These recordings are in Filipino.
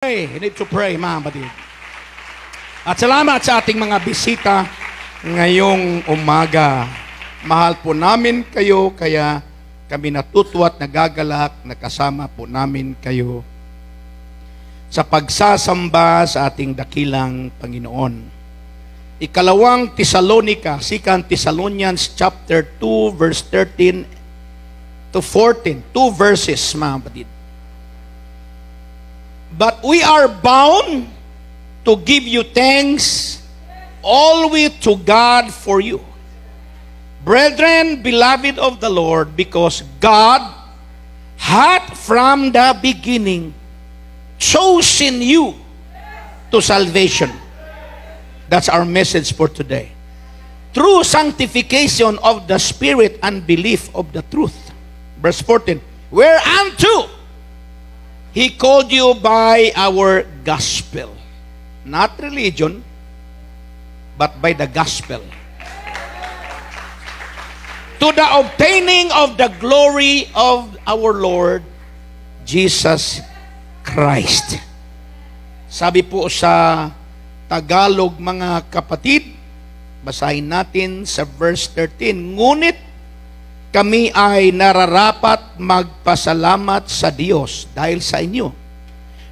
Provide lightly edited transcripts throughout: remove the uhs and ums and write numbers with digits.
You need to pray, mga kapatid. At salamat sa ating mga bisita ngayong umaga. Mahal po namin kayo, kaya kami natutuwa at nagagalak na kasama po namin kayo sa pagsasamba sa ating dakilang Panginoon. Ikalawang Tesalonica, 2 Thessalonians chapter 2, verse 13 to 14. 2 verses, mga kapatid. But we are bound to give you thanks always to God for you, brethren, beloved of the Lord, because God had from the beginning chosen you to salvation. That's our message for today. Through sanctification of the Spirit and belief of the truth. Verse 14, whereunto He called you by our gospel. Not religion, but by the gospel. To the obtaining of the glory of our Lord Jesus Christ. Sabi po sa Tagalog, mga kapatid, basahin natin sa verse 13. Ngunit kami ay nararapat magpasalamat sa Diyos dahil sa inyo,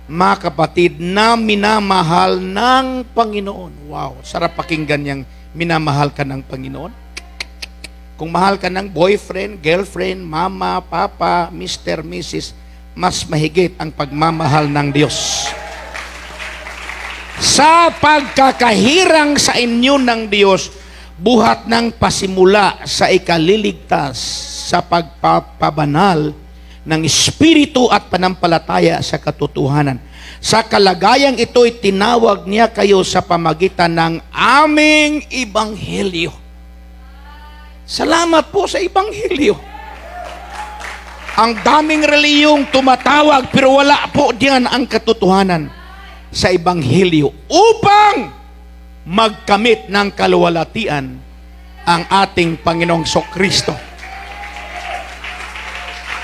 mga kapatid, na minamahal ng Panginoon. Wow, sarap pakinggan yang minamahal ka ng Panginoon. Kung mahal ka ng boyfriend, girlfriend, mama, papa, Mr., Mrs., mas mahigit ang pagmamahal ng Diyos. Sa pagkakahirang sa inyo ng Diyos, buhat ng pasimula sa ikaliligtas sa pagpapabanal ng Espiritu at panampalataya sa katotohanan. Sa kalagayang ito'y tinawag niya kayo sa pamagitan ng aming Ebanghelyo. Salamat po sa Ebanghelyo. Ang daming reliyong tumatawag pero wala po diyan ang katotohanan sa Ebanghelyo upang magkamit ng kaluwalhatian ang ating Panginoong Kristo.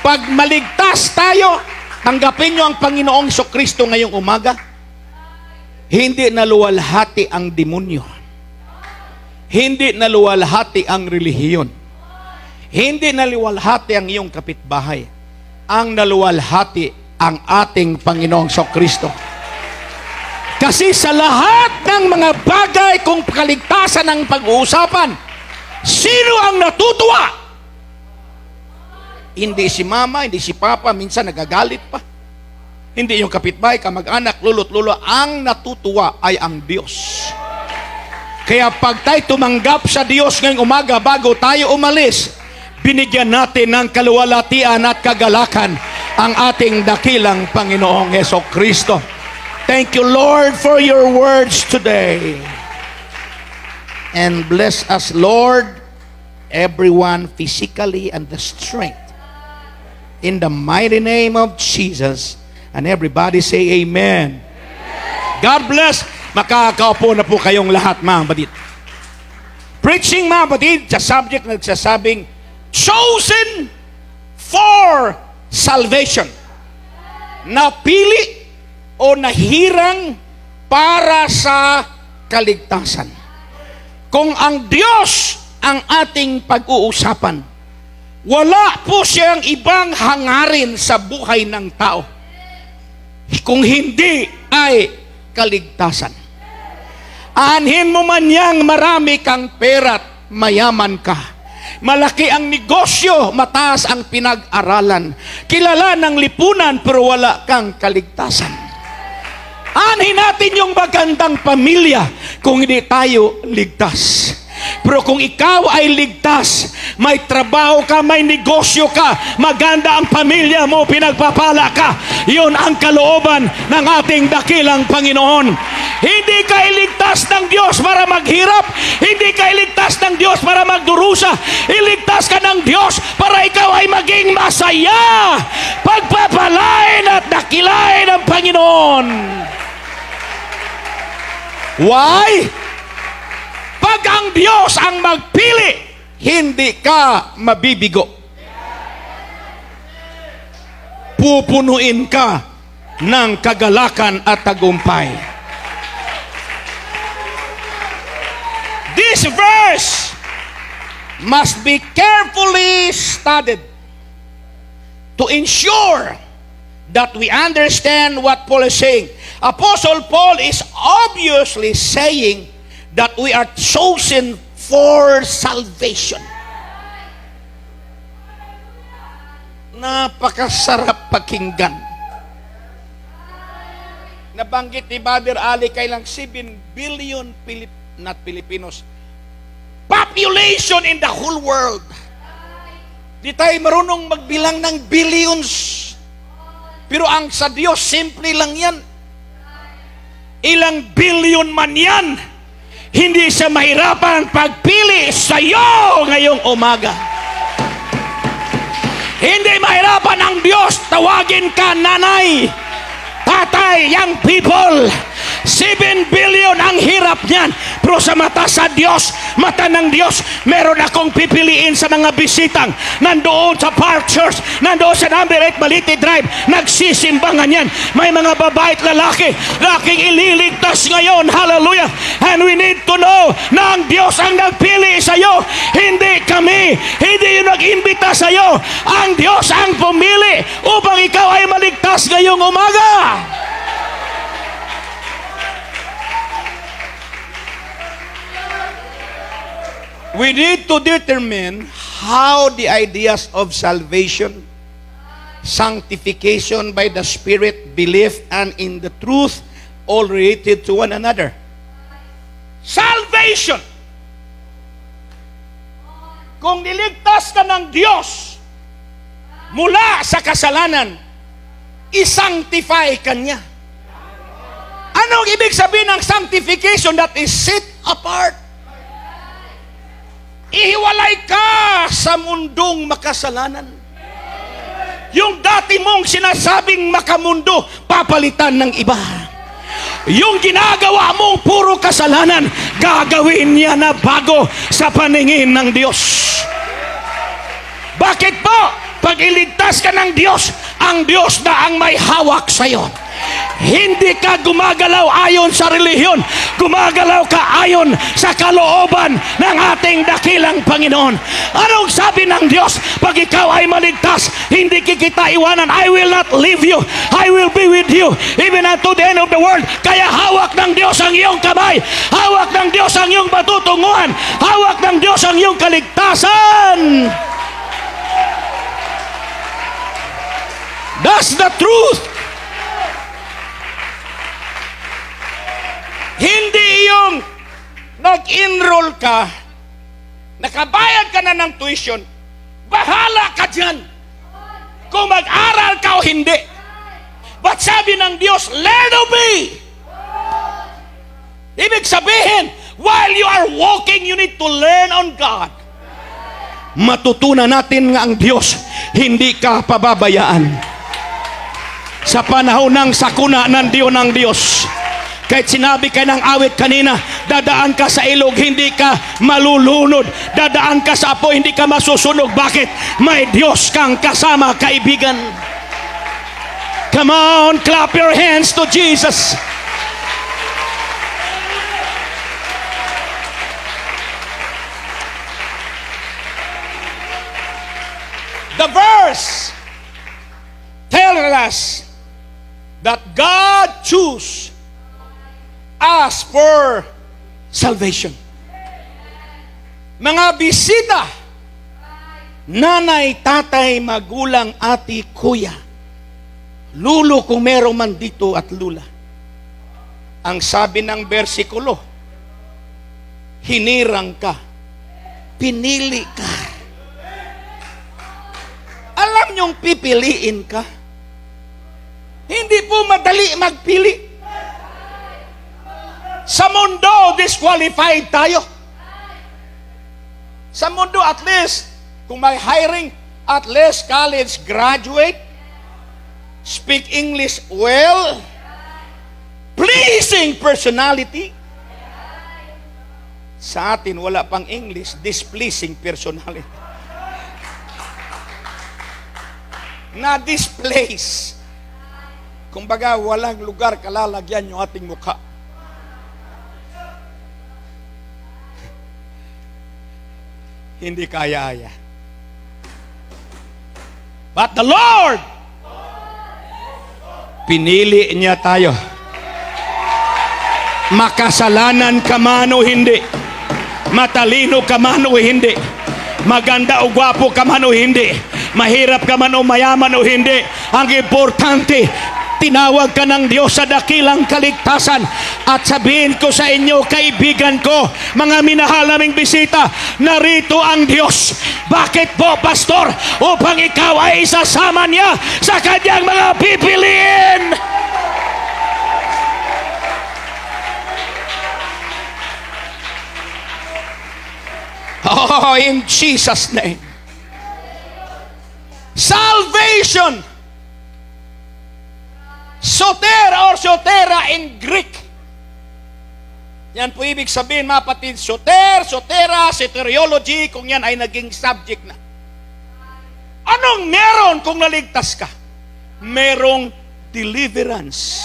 Pag maligtas tayo, tanggapin nyo ang Panginoong Kristo ngayong umaga, hindi naluwalhati ang demonyo. Hindi naluwalhati ang relihiyon. Hindi naluwalhati ang iyong kapitbahay. Ang naluwalhati ang ating Panginoong Kristo. Kasi sa lahat ng mga bagay kung kaligtasan ang pag-uusapan, sino ang natutuwa? Hindi si mama, hindi si papa, minsan nagagalit pa. Hindi yung kapitbahay, kamag-anak, lolo't lolo. Ang natutuwa ay ang Diyos. Kaya pag tayo tumanggap sa Diyos ngayong umaga bago tayo umalis, binigyan natin ng kaluwalhatian at kagalakan ang ating dakilang Panginoong Kristo. Thank you, Lord, for your words today. And bless us, Lord, everyone physically and the strength. In the mighty name of Jesus. And everybody say amen. Amen. God bless. Makakaupo na po kayong lahat, mga kapatid. Preaching, mga kapatid, sa subject na nagsasabing, chosen for salvation. Napili o nahirang para sa kaligtasan. Kung ang Diyos ang ating pag-uusapan, wala po siyang ibang hangarin sa buhay ng tao kung hindi ay kaligtasan. Aanhin mo man yang marami kang pera't mayaman ka, malaki ang negosyo, mataas ang pinag-aralan, kilala ng lipunan pero wala kang kaligtasan. Aanhin natin yung magandang pamilya kung hindi tayo ligtas. Pero kung ikaw ay ligtas, may trabaho ka, may negosyo ka, maganda ang pamilya mo, pinagpapala ka, yun ang kalooban ng ating dakilang Panginoon. Hindi ka iligtas ng Diyos para maghirap, hindi ka iligtas ng Diyos para magdurusa, iligtas ka ng Diyos para ikaw ay maging masaya, pagpapalain at dakilain ng Panginoon. Why? Pag ang Diyos ang magpili, hindi ka mabibigo. Pupunuin ka ng kagalakan at tagumpay. This verse must be carefully studied to ensure that we understand what Paul is saying. Apostle Paul is obviously saying that we are chosen for salvation. Napakasarap pakinggan. Nabanggit ni Brother Ali kailang 7 billion not Filipinos population in the whole world. Di tayo marunong magbilang ng billions. Pero ang sa Diyos, simple lang yan. Ilang billion man yan, hindi siya mahirapan pagpili sa iyo ngayong umaga. Hindi mahirapan ang Diyos tawagin ka nanay, tatay, young people. 7 billion ang hirap niyan. Pero sa mata sa Diyos, mata ng Diyos, meron akong pipiliin sa mga bisitang nandoon sa Park Church, nandoon sa number 8 Balite Drive, nagsisimbangan yan. May mga babae at lalaki na aking ililigtas ngayon. Hallelujah. And we need to know na ang Diyos ang nagpili sa iyo, hindi kami, hindi yung nag-imbita sa iyo. Ang Diyos ang pumili upang ikaw ay maligtas ngayong umaga. We need to determine how the ideas of salvation, sanctification by the Spirit, belief, and in the truth all related to one another. Salvation. Kung niligtas ka ng Diyos mula sa kasalanan, i-sanctify ka niya. Anong ibig sabihin ng sanctification? That is set apart. Ihiwalay ka sa mundong makasalanan. Yung dati mong sinasabing makamundo, papalitan ng iba. Yung ginagawa mong puro kasalanan, gagawin niya na bago sa paningin ng Diyos. Bakit po? Pag iligtas ka ng Diyos, ang Diyos na ang may hawak sa iyo. Hindi ka gumagalaw ayon sa relihiyon, gumagalaw ka ayon sa kalooban ng ating dakilang Panginoon. Anong sabi ng Diyos? Pag ikaw ay maligtas, hindi kita iwanan. I will not leave you, I will be with you even unto the end of the world. Kaya hawak ng Diyos ang iyong kamay, hawak ng Diyos ang iyong patutunguhan, hawak ng Diyos ang iyong kaligtasan. That's the truth. Hindi yung nag-enroll ka, nakabayad ka na ng tuition, bahala ka dyan kung mag-aral ka o hindi. But sabi ng Diyos, learn of me. Ibig sabihin, while you are walking, you need to learn on God. Matutunan natin nga ang Diyos, hindi ka pababayaan. Sa panahon ng sakuna ng Diyos, kahit sinabi ka ng awit kanina, dadaan ka sa ilog, hindi ka malulunod. Dadaan ka sa apoy, hindi ka masusunog. Bakit? May Diyos kang kasama, kaibigan. Come on, clap your hands to Jesus. The verse tells us that God chose us for salvation. Mga bisita, nanay, tatay, magulang, ati, kuya, lulo kung meron man dito at lula. Ang sabi ng bersikulo, hinirang ka, pinili ka. Alam niyong pipiliin ka? Hindi po madali magpili. Sa mundo, disqualified tayo. Sa mundo, at least, kung may hiring, at least college graduate, speak English well, pleasing personality. Sa atin, wala pang English, displeasing personality. Na-displace. Kumbaga, walang lugar kalalagyan yung ating mukha. Hindi kaya-aya. But the Lord, pinili niya tayo. Makasalanan ka man o hindi, matalino ka man o hindi, maganda o gwapo ka man o hindi, mahirap ka man o mayaman o hindi, ang importante, tinawag ka ng Diyos sa dakilang kaligtasan. At sabihin ko sa inyo, kaibigan ko, mga minahal naming bisita, narito ang Diyos. Bakit po, Pastor? Upang ikaw ay isasama niya sa kanyang mga pipiliin. Oh, in Jesus' name. Salvation. Soter or sotera in Greek. Yan po ibig sabihin, mga kapatid, soter, sotera, soteriology, kung yan ay naging subject na. Anong meron kung naligtas ka? Merong deliverance.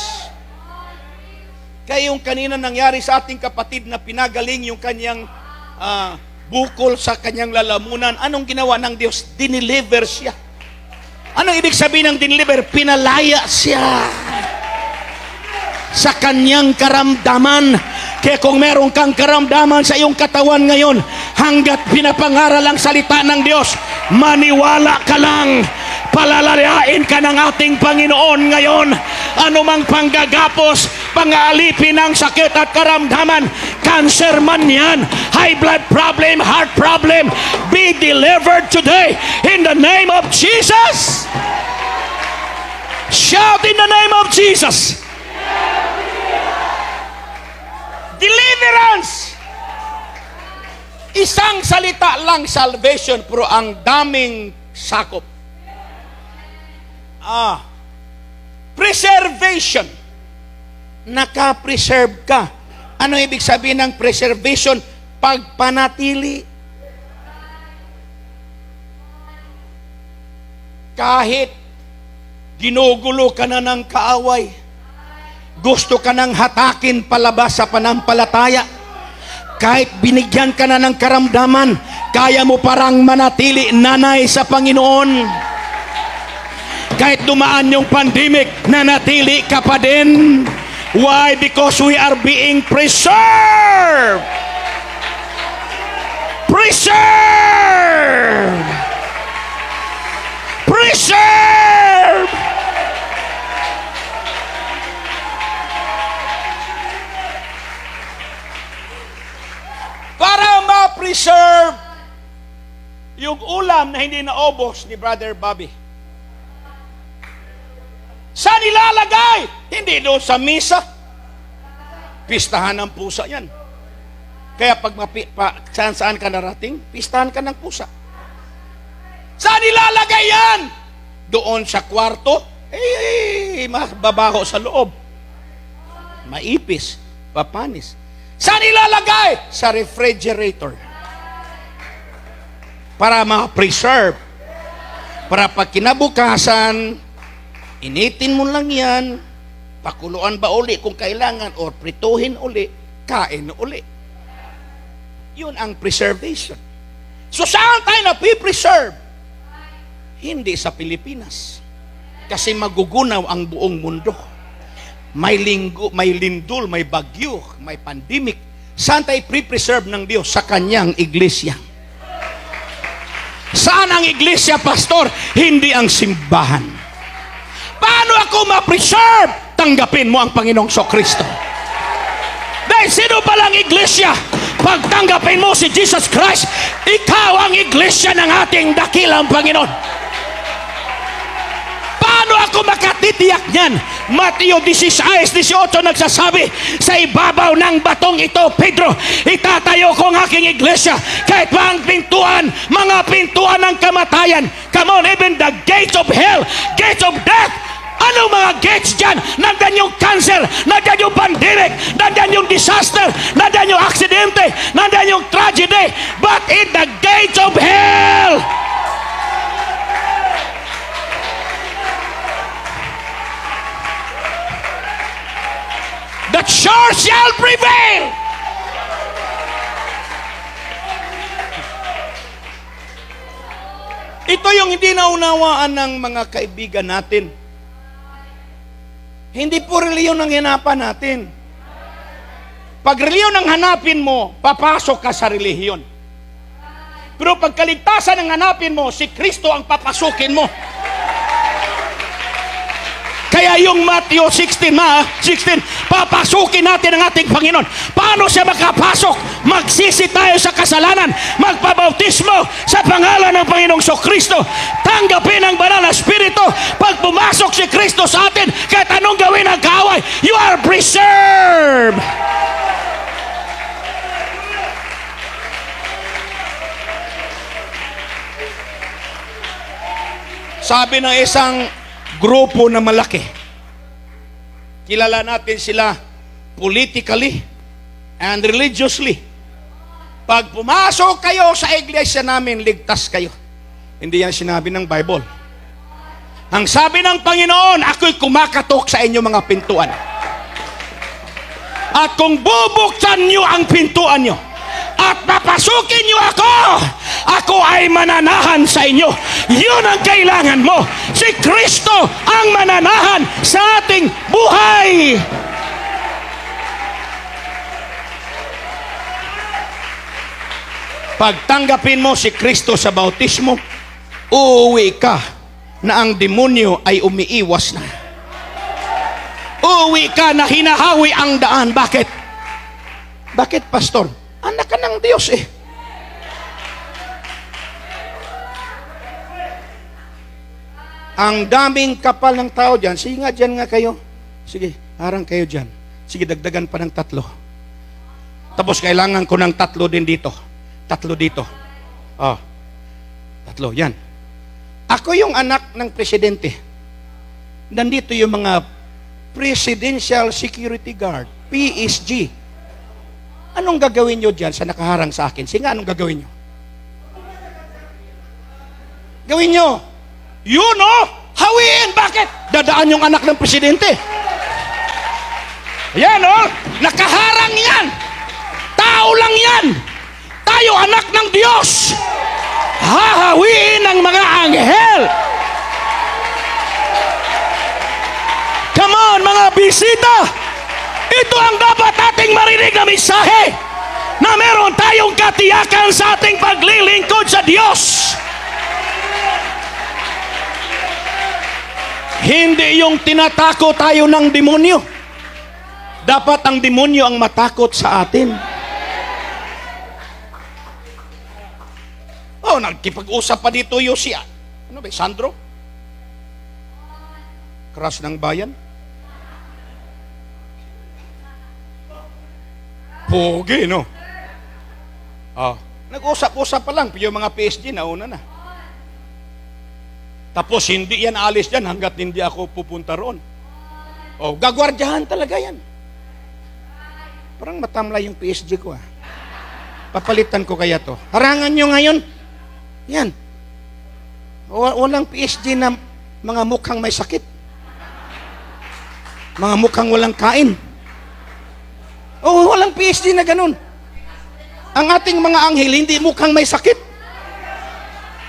Kaya yung kanina nangyari sa ating kapatid na pinagaling yung kanyang bukol sa kanyang lalamunan, anong ginawa ng Diyos? Dineliver siya. Anong ibig sabihin ng dineliver? Pinalaya siya sa kanyang karamdaman. Kaya kung meron kang karamdaman sa iyong katawan ngayon, hanggat pinapangaral ang salita ng Diyos, maniwala ka lang. Palalayain ka ng ating Panginoon ngayon. Anumang panggagapos, pang-aalipin ng sakit at karamdaman, cancer man yan, high blood problem, heart problem, be delivered today in the name of Jesus. Shout in the name of Jesus. Deliverance. Isang salita lang, salvation, pero ang daming sakop. Preservation. Naka-preserve ka. Ano ibig sabihin ng preservation? Pagpanatili. Kahit ginugulo ka na ng kaaway, gusto ka nang hatakin palabas sa panampalataya, kahit binigyan ka na ng karamdaman, kaya mo parang manatili nanay sa Panginoon. Kahit dumaan yung pandemic, nanatili ka pa din. Why? Because we are being preserved. Preserved. Preserved. Para ma-preserve yung ulam na hindi naubos ni Brother Bobby. Saan ilalagay? Hindi doon sa misa. Pistahan ng pusa yan. Kaya pag saan ka narating, pistahan ka ng pusa. Saan ilalagay yan? Doon sa kwarto? Mababaho sa loob. Maipis, papanis. Saan ilalagay? Sa refrigerator. Para ma-preserve. Para pag kinabukasan, initin mo lang yan, pakuluan ba uli kung kailangan, or prituhin uli, kain uli. Yun ang preservation. So saan tayo na-preserve? Hindi sa Pilipinas. Kasi magugunaw ang buong mundo. May lindol, may bagyo, may pandemic. Saan tayo pre-preserve ng Diyos? Sa kanyang iglesia. Saan ang iglesia, Pastor? Hindi ang simbahan. Paano ako ma-preserve? Tanggapin mo ang Panginoong Kristo. Dahil sino palang iglesia? Pag tanggapin mo si Jesus Christ, ikaw ang iglesia ng ating dakilang Panginoon. Paano ako makatitiyak niyan? Mateo 16:18 nagsasabi, sa ibabaw ng batong ito, Pedro, itatayo ko ang aking iglesia. Kahit pa ang pintuan, mga pintuan ng kamatayan. Come on, even the gates of hell, gates of death. Anong mga gates dyan? Nandiyan yung cancer, nandiyan yung pandemic, nandiyan yung disaster, nandiyan yung aksidente, nandiyan yung tragedy. But in the gates of hell, the church shall prevail. Ito yung hindi naunawaan ng mga kaibigan natin. Hindi po reliyon ang hanapan natin. Pag reliyon ang hanapin mo, papasok ka sa relihiyon. Pero pag kaligtasan ang hanapin mo, si Kristo ang papasukin mo. Kaya yung Matthew 16, papasukin natin ang ating Panginoon. Paano siya makapasok? Magsisi tayo sa kasalanan, magpabautismo sa pangalan ng Panginoong Kristo, tanggapin ang banal na Espiritu. Pag pumasok si Kristo sa atin, kahit anong gawin ang kaaway, you are preserved. Sabi ng isang grupo na malaki, kilala natin sila politically and religiously. Pag pumasok kayo sa iglesia namin, ligtas kayo. Hindi yan sinabi ng Bible. Ang sabi ng Panginoon, ako'y kumakatok sa inyo mga pintuan. At kung bubuksan nyo ang pintuan nyo at papasukin nyo ako ay mananahan sa inyo. Yun ang kailangan mo. Si Kristo ang mananahan sa ating buhay. Pagtanggapin mo si Kristo sa bautismo, uuwi ka na ang demonyo ay umiiwas na. Uuwi ka na hinahawi ang daan. Bakit? Bakit, pastor? Anak ka ng Diyos eh. Ang daming kapal ng tao dyan. Sige nga, dyan nga kayo. Sige, harang kayo dyan. Sige, dagdagan pa ng 3. Tapos kailangan ko ng 3 din dito. 3 dito. Oh, 3, yan. Ako yung anak ng presidente. Nandito yung mga Presidential Security Guard, PSG. Anong gagawin nyo dyan sa nakaharang sa akin? Sige nga, anong gagawin nyo? Gawin nyo. You know, hawiin. Bakit? Dadaan yung anak ng presidente. Yan o, nakaharang yan. Tao lang yan. Tayo anak ng Diyos. Hahawiin ng mga anghel. Come on, mga bisita. Ito ang dapat ating marinig na mensahe, na meron tayong katiyakan sa ating paglilingkod sa Diyos. Hindi yung tinatakot tayo ng demonyo. Dapat ang demonyo ang matakot sa atin. Oh, nagkipag-usap pa dito yung siya. Ano ba, Sandro? Crush ng bayan? Pogi, no? Oh, nag-usap-usap pa lang, yung mga PSG nauna na. Tapos hindi yan alis dyan hanggat hindi ako pupunta roon. Oh, gagwardyahan talaga yan. Parang matamlay yung PSG ko ah. Papalitan ko kaya to. Harangan nyo ngayon. Yan. Walang PSG na mga mukhang may sakit. Mga mukhang walang kain. Oh, walang PSG na ganun. Ang ating mga anghel hindi mukhang may sakit.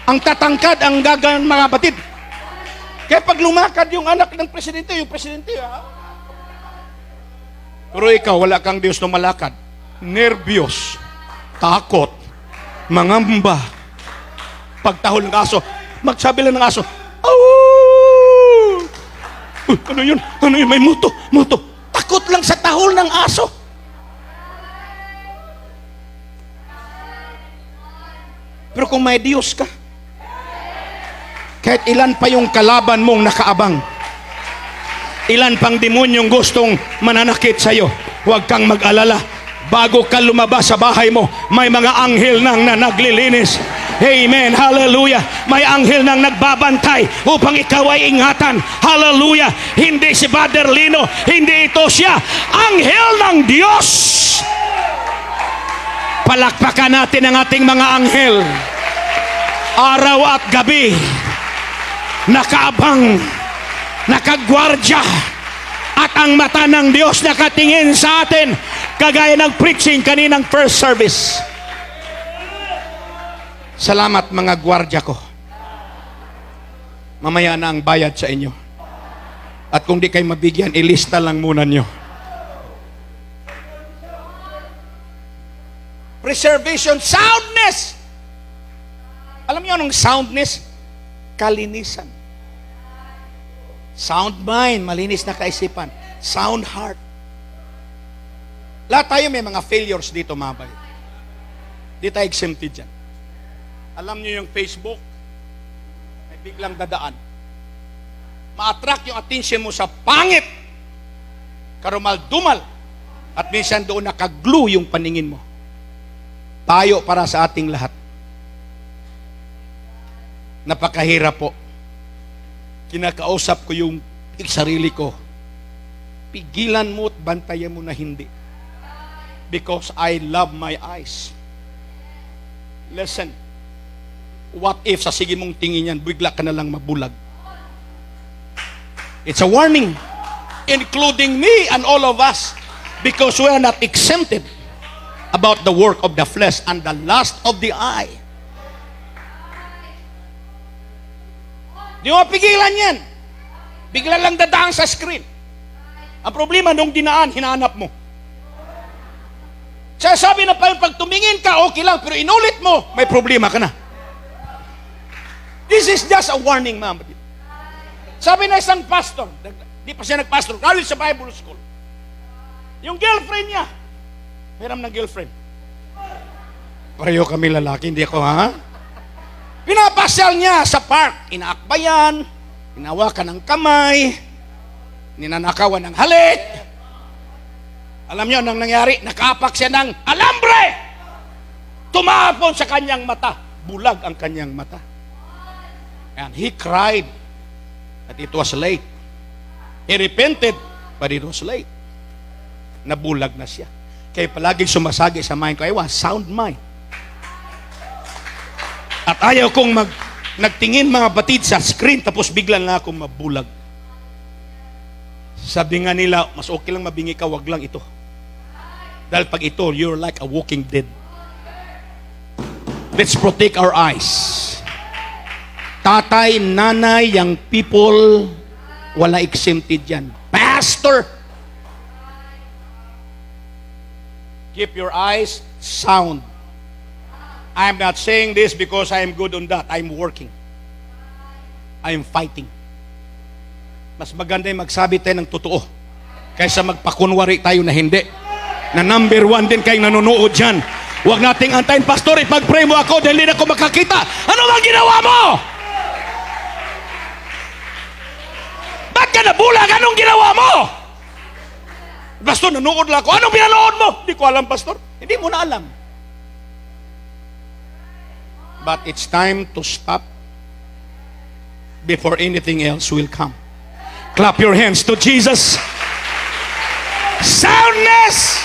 Ang tatangkad, ang gagan mga batid. Kaya pag lumakad yung anak ng presidente, pero ikaw, wala kang Diyos na malakad. Nervyos, takot, mangamba. Pagtahol ng aso, magsabi lang ng aso, "Awoo!" Ano yun? Ano yun? May muto. Takot lang sa tahol ng aso. Pero kung may Diyos ka, kahit ilan pa yung kalaban mong nakaabang, ilan pang demonyong gustong mananakit sa'yo, huwag kang mag-alala. Bago ka lumabas sa bahay mo, may mga anghel nang na naglilinis. Amen, hallelujah. May anghel nang nagbabantay upang ikaw ay ingatan. Hallelujah. Hindi si Brother Lino, hindi ito siya. Anghel ng Diyos. Palakpakan natin ang ating mga anghel. Araw at gabi, nakaabang, nakagwardya, At ang mata ng Diyos nakatingin sa atin, kagaya ng preaching kaninang first service. Salamat mga gwardiya ko. Mamaya na ang bayad sa inyo. At kung di kayo mabigyan, ilista lang muna nyo. Preservation, soundness. Alam niyo anong soundness? Kalinisan. Sound mind, malinis na kaisipan. Sound heart. Lahat tayo may mga failures dito, mga bayan. Di tayo exempted dyan. Alam niyo yung Facebook, may biglang dadaan. Ma-attract yung attention mo sa pangit, karumal-dumal, at minsan doon nakaglue yung paningin mo. Payo para sa ating lahat. Napakahirap po. Kinakausap ko yung sarili ko. Pigilan mo at bantayan mo na hindi. Because I love my eyes. Listen. What if sa sige mong tingin yan, bigla ka na lang mabulag? It's a warning. Including me and all of us. Because we are not exempted about the work of the flesh and the lust of the eye. Di mo pigilan yan. Bigla lang dadaan sa screen. Ang problema, nung dinaan, hinahanap mo. Sabi na pa, pag tumingin ka, okay lang, pero inulit mo, may problema ka na. This is just a warning, ma'am. Sabi na isang pastor, di pa siya nagpastor, lalo sa Bible school. Yung girlfriend niya, meron ng girlfriend. Pareho kami lalaki, hindi ako, ha? Pinapasyal niya sa park. Inaakbayan, inawakan ng kamay, ninanakawan ng halik. Alam niyo, nang nangyari, nakapak siya ng alambre. Tumapon sa kanyang mata. Bulag ang kanyang mata. And he cried, but it was late. He repented, but it was late. Nabulag na siya. Kaya palaging sumasagi sa mind ko, I want sound mind. At ayaw kong nagtingin mga batid sa screen, tapos bigla na akong mabulag. Sabi nga nila, mas okay lang mabingi ka, wag lang ito. Dahil pag ito, you're like a walking dead. Let's protect our eyes. Tatay, nanay, young people, wala exempted yan. Pastor, keep your eyes sound. I'm not saying this because I am good on that. I'm working. I'm fighting. Mas maganda yung magsabi tayo ng totoo kaysa magpakunwari tayo na hindi. Na number one din kayong nanonood dyan. Huwag nating antayin, pastor, ipag-pray mo ako dahil hindi na ako makakita. Ano bang ginawa mo? Ba't ka nabulag? Anong ginawa mo? Pastor, nanood lang ako. Anong pinanood mo? Hindi ko alam, pastor. Hindi mo na alam. But it's time to stop before anything else will come. Clap your hands to Jesus. Soundness.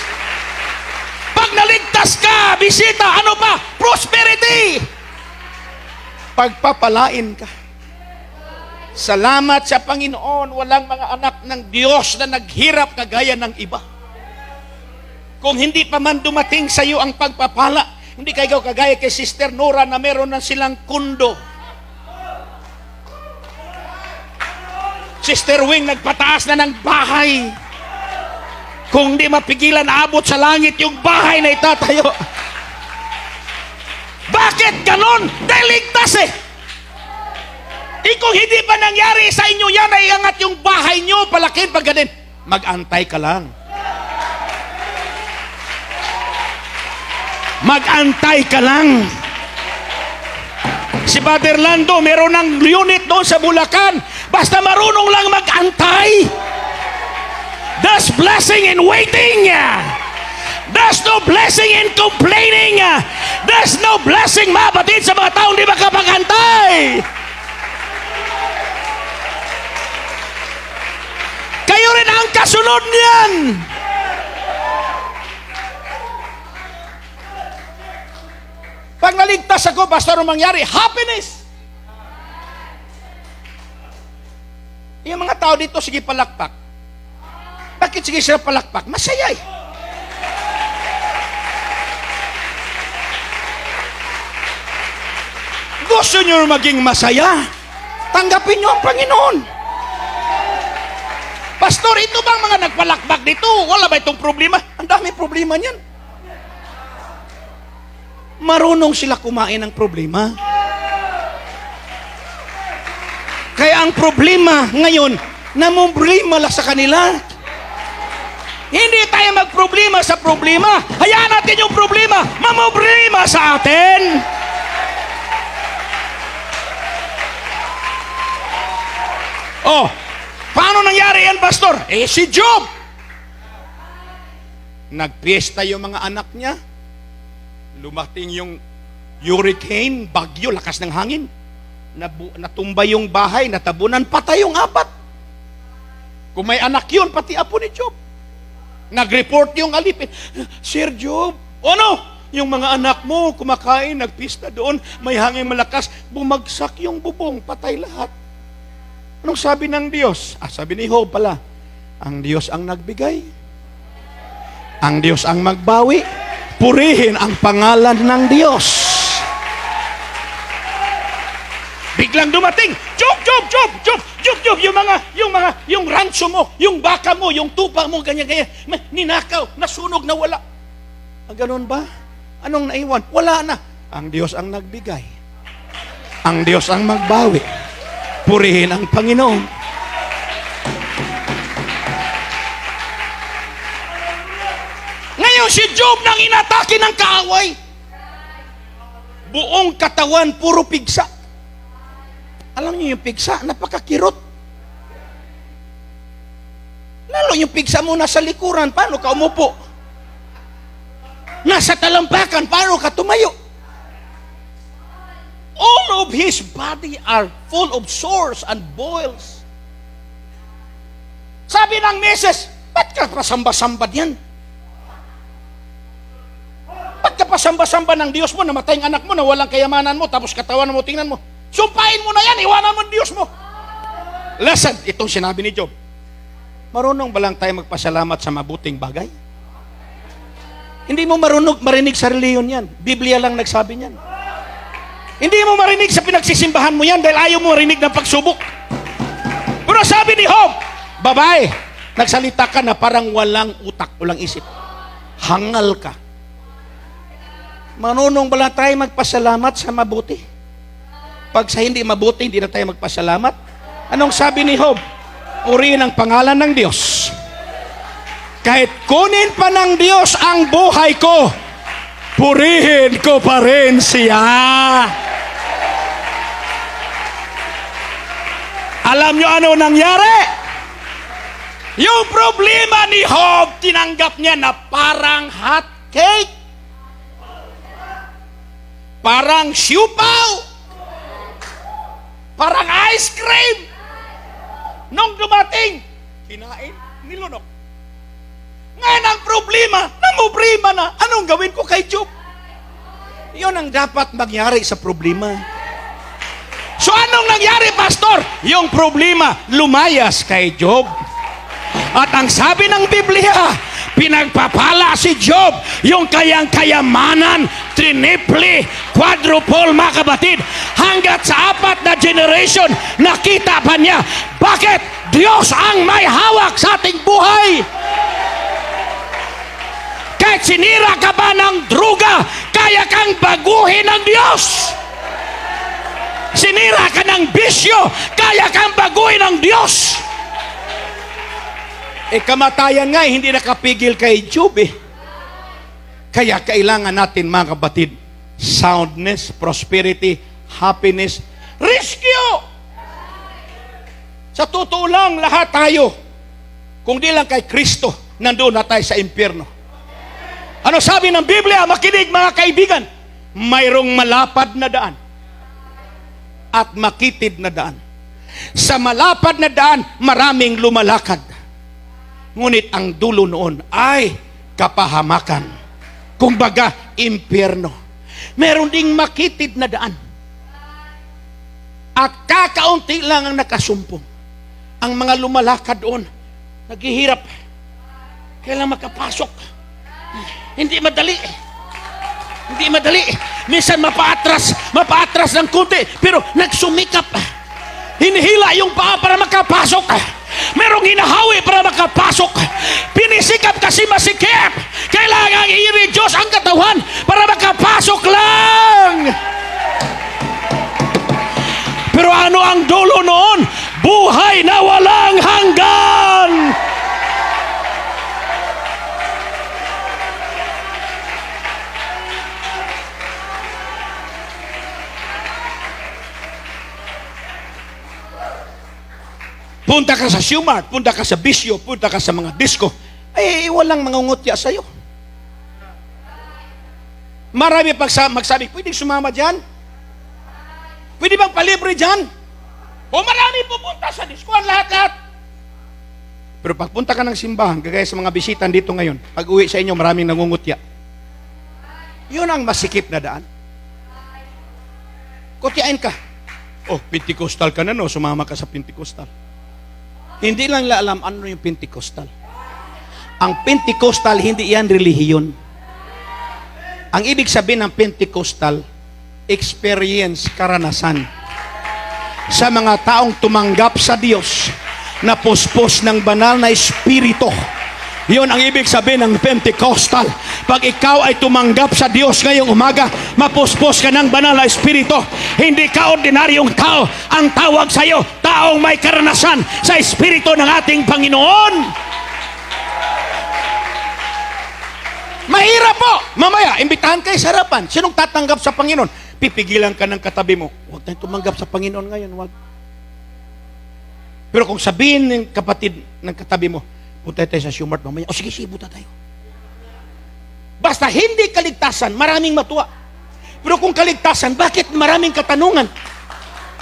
Pag naligtas ka, bisita, ano pa? Prosperity. Pagpapalain ka. Salamat sa Panginoon, walang mga anak ng Diyos na naghirap kagaya ng iba. Kung hindi pa man dumating sa iyo ang pagpapala, hindi kayo kagaya kay Sister Nora na meron na silang kundo. Sister Wing nagpataas na ng bahay. Kung di mapigilan, abot sa langit yung bahay na itatayo. Bakit ganon? Dahil ligtas eh. Kung hindi pa nangyari sa inyo yan, ay iangat yung bahay nyo, palakin pag ganin. Mag-antay ka lang. Mag-antay ka lang. Si Father Lando, meron ng unit doon sa Bulacan. Basta marunong lang mag-antay. There's blessing in waiting. There's no blessing in complaining. There's no blessing, mabatid, sa mga taong di makapag-antay. Kayo rin ang kasunod niyan. Pag naligtas ako, pastor, ang mangyari, happiness. Yung mga tao dito, sige palakpak. Bakit sige sila palakpak? Masaya eh. Gusto nyo maging masaya? Tanggapin nyo ang Panginoon. Pastor, ito bang mga nagpalakpak dito? Wala ba itong problema? Ang dami problema niyan. Marunong sila kumain ng problema. Kaya ang problema ngayon, namumblema lang sa kanila. Hindi tayo magproblema sa problema. Hayaan natin yung problema, mamumblema sa atin. Oh, paano nangyari yan, Pastor? Si Job. Nagpiesta yung mga anak niya. Lumating yung hurricane, bagyo, lakas ng hangin. Natumba yung bahay, natabunan, patay yung 4. Kung may anak yun, pati apo ni Job. Nag-report yung alipin. Sir Job, ano? Yung mga anak mo, kumakain, nagpista doon, may hangin malakas, bumagsak yung bubong, patay lahat. Anong sabi ng Diyos? Sabi ni Job pala, ang Diyos ang nagbigay. Ang Diyos ang magbawi. Purihin ang pangalan ng Diyos. Biglang dumating, Job, yung rancho mo, yung baka mo, yung tupa mo, ganyan, ninakaw, nasunog, nawala. Ganun ba? Anong naiwan? Wala na. Ang Diyos ang nagbigay. Ang Diyos ang magbawi. Purihin ang Panginoon. Ngayon si Job nang inatake ng kaaway. Buong katawan, puro pigsa. Alam niyo yung pigsa, napakakirot. Lalo yung pigsa mo nasa likuran, paano ka umupo? Nasa talampakan, paano ka tumayo? All of his body are full of sores and boils. Sabi ng misis, ba't ka pasamba-samba yan? Ba't ka pasamba-samba ng Diyos mo, namatay ang anak mo, na walang kayamanan mo, tapos katawan mo, tingnan mo. Sumpain mo na yan, iwanan mo ang Diyos mo. Listen, itong sinabi ni Job. Marunong ba lang tayo magpasalamat sa mabuting bagay? Hindi mo marinig sa reliyon yan. Biblia lang nagsabi niyan. Hindi mo marinig sa pinagsisimbahan mo yan dahil ayaw mo marinig ng pagsubok. Pero sabi ni Job, babae, nagsalita ka na parang walang utak, walang isip. Hangal ka. Marunong ba lang tayo magpasalamat sa mabuti? Pag sa hindi mabuti, hindi na tayo magpasalamat. Anong sabi ni Job? Purihin ang pangalan ng Diyos. Kahit kunin pa ng Diyos ang buhay ko, purihin ko pa rin siya. Alam nyo ano nangyari? Yung problema ni Job, tinanggap niya na parang hot cake. Parang siupaw. Parang ice cream. Nung dumating, kinain, nilunok. Ngayon ang problema, namubrima na. Anong gawin ko kay Job? Yun ang dapat mangyari sa problema. So anong nangyari, Pastor? Yung problema, lumayas kay Job. At ang sabi ng Biblia, pinagpapala si Job, yung kayang kayamanan, triple, quadruple, mga kabatid, hanggat sa 4 na generation, nakita pa niya, bakit? Diyos ang may hawak sa ating buhay. Kahit sinira ka ba ng druga, kaya kang baguhin ng Diyos. Sinira ka ng bisyo, kaya kang baguhin ng Diyos. Kamatayan nga, hindi nakapigil kay Job eh. Kaya kailangan natin, mga kapatid, soundness, prosperity, happiness, rescue. Sa totoo lang, lahat tayo, kung di lang kay Kristo, nandoon na tayo sa impyerno. Ano sabi ng Biblia? Makinig, mga kaibigan. Mayroong malapad na daan at makitid na daan. Sa malapad na daan, maraming lumalakad. Ngunit ang dulo noon ay kapahamakan. Kumbaga, impyerno. Meron ding makitid na daan. At kakaunti lang ang nakasumpong. Ang mga lumalakad doon, naghihirap. Kailan makapasok. Hindi madali. Hindi madali. Minsan mapaatras ng kunti, pero nagsumikap. Hinihila yung paa para makapasok. Merong hinahawi para makapasok. Pinisikap kasi masikip. Kailangan i-reduce ang katawan para makapasok lang. Pero ano ang dulo noon? Buhay na walang hanggan. Punta ka sa Shumart, punta ka sa bisyo, punta ka sa mga disco, ay walang mangungutya sa'yo. Marami magsabi, pwede sumama dyan? Pwede bang palibre dyan? O marami pupunta sa disco, ang lahat-lahat. Pero pagpunta ka ng simbahan, kagaya sa mga bisitan dito ngayon, pag uwi sa inyo, maraming nangungutya. Yun ang masikip na daan. Kutyain ka. Oh, Pentecostal ka na, no? Sumama ka sa Pentecostal. Hindi lang nila alam ano yung Pentecostal. Ang Pentecostal, hindi yan relihiyon. Ang ibig sabihin ng Pentecostal, experience, karanasan. Sa mga taong tumanggap sa Diyos, na puspos ng banal na Espiritu. Yun ang ibig sabihin ng Pentecostal. Pag ikaw ay tumanggap sa Diyos ngayong umaga, mapuspos ka ng banal na Espiritu. Hindi ka ordinaryong tao. Ang tawag sa iyo, taong may karanasan sa Espiritu ng ating Panginoon. Mahirap po. Mamaya, imbitahan kayo sa harapan. Sinong tatanggap sa Panginoon? Pipigilan ka ng katabi mo. Huwag tayong tumanggap sa Panginoon ngayon. Huwag. Pero kung sabihin ng kapatid ng katabi mo, punta tayo sa Shumart mamaya. O sige, buta tayo. Basta hindi kaligtasan, maraming matuwa. Pero kung kaligtasan, bakit maraming katanungan?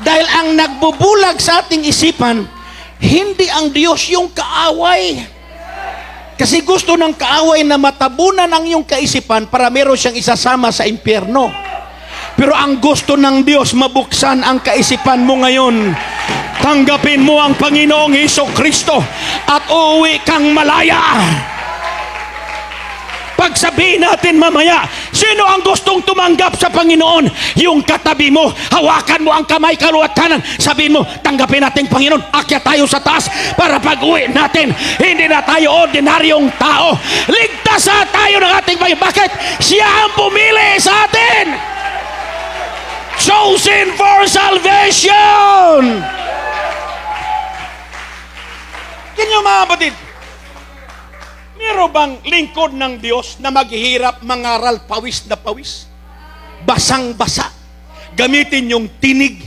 Dahil ang nagbubulag sa ating isipan, hindi ang Diyos yung kaaway. Kasi gusto ng kaaway na matabunan ang iyong kaisipan para meron siyang isasama sa impyerno. Pero ang gusto ng Diyos, mabuksan ang kaisipan mo ngayon. Tanggapin mo ang Panginoong Hesukristo at uuwi kang malaya. Pagsabihin natin mamaya, sino ang gustong tumanggap sa Panginoon? Yung katabi mo, hawakan mo ang kamay kaliwat kanan. Sabihin mo, tanggapin natin Panginoon. Akyat tayo sa taas para pag-uwi natin, hindi na tayo ordinaryong tao. Ligtas na tayo ng ating Panginoon. Bakit? Siya ang pumili sa atin. Chosen for salvation. Ganyan mga kapatid, meron bang lingkod ng Diyos na maghihirap, mangaral, pawis na pawis? Basang-basa. Gamitin yung tinig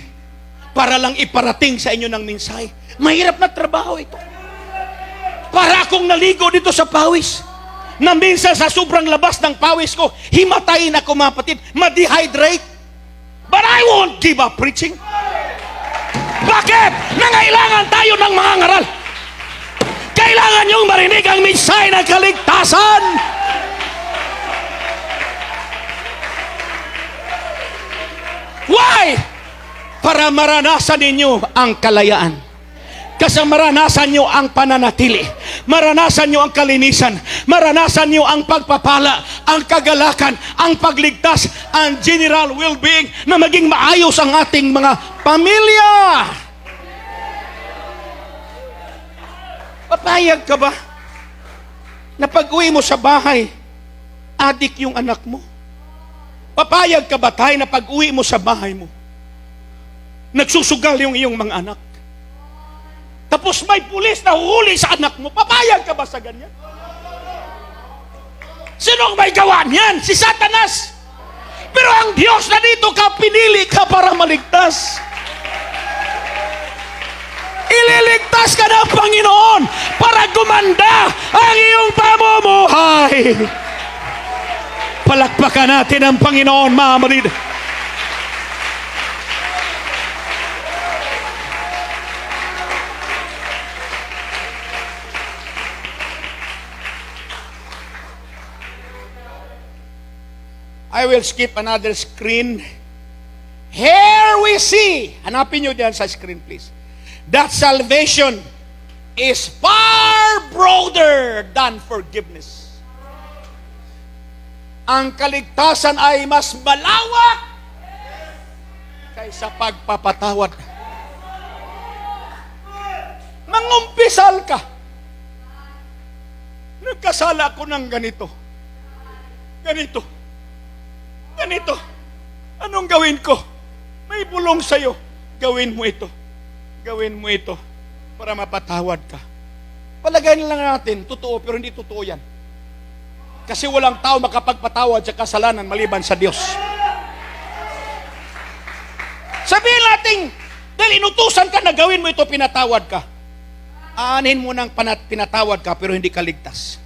para lang iparating sa inyo ng mensahe. Mahirap na trabaho ito. Para akong naligo dito sa pawis. Na minsan sa sobrang labas ng pawis ko, himatayin ako mga kapatid, ma-dehydrate. But I won't give up preaching. Bakit? Nangailangan tayo ng mga ngaral. Kailangan niyong marinig ang mensahe ng kaligtasan. Why? Para maranasan ninyo ang kalayaan. Kasi maranasan niyo ang pananatili. Maranasan niyo ang kalinisan. Maranasan niyo ang pagpapala, ang kagalakan, ang pagligtas, ang general well-being na maging maayos ang ating mga pamilya. Papayag ka ba na pag-uwi mo sa bahay, adik yung anak mo? Papayag ka ba tayo na pag-uwi mo sa bahay mo, nagsusugal yung iyong mga anak? Tapos may pulis na huhuli sa anak mo. Papayag ka ba sa ganyan? Sino ang may gawa niyan? Si Satanas. Pero ang Diyos na dito ka, pinili ka para maligtas. Ililigtas ka ng Panginoon para gumanda ang iyong pamumuhay. Palakpakan natin ang Panginoon, mga kapatid. I will skip another screen. Here we see, hanapin nyo diyan sa screen please, that salvation is far broader than forgiveness. Ang kaligtasan ay mas malawak kaysa pagpapatawad. Mangumpisal ka. Nagkasala ko ng ganito. Ganito. Ganito. Anong gawin ko? May bulong sa'yo. Gawin mo ito. Gawin mo ito para mapatawad ka. Palagay na lang natin, totoo, pero hindi totoo yan. Kasi walang tao makapagpatawad sa kasalanan maliban sa Diyos. Sabihin natin, dahil inutusan ka na gawin mo ito, pinatawad ka. Aanin mo ng pinatawad ka, pero hindi ka ligtas.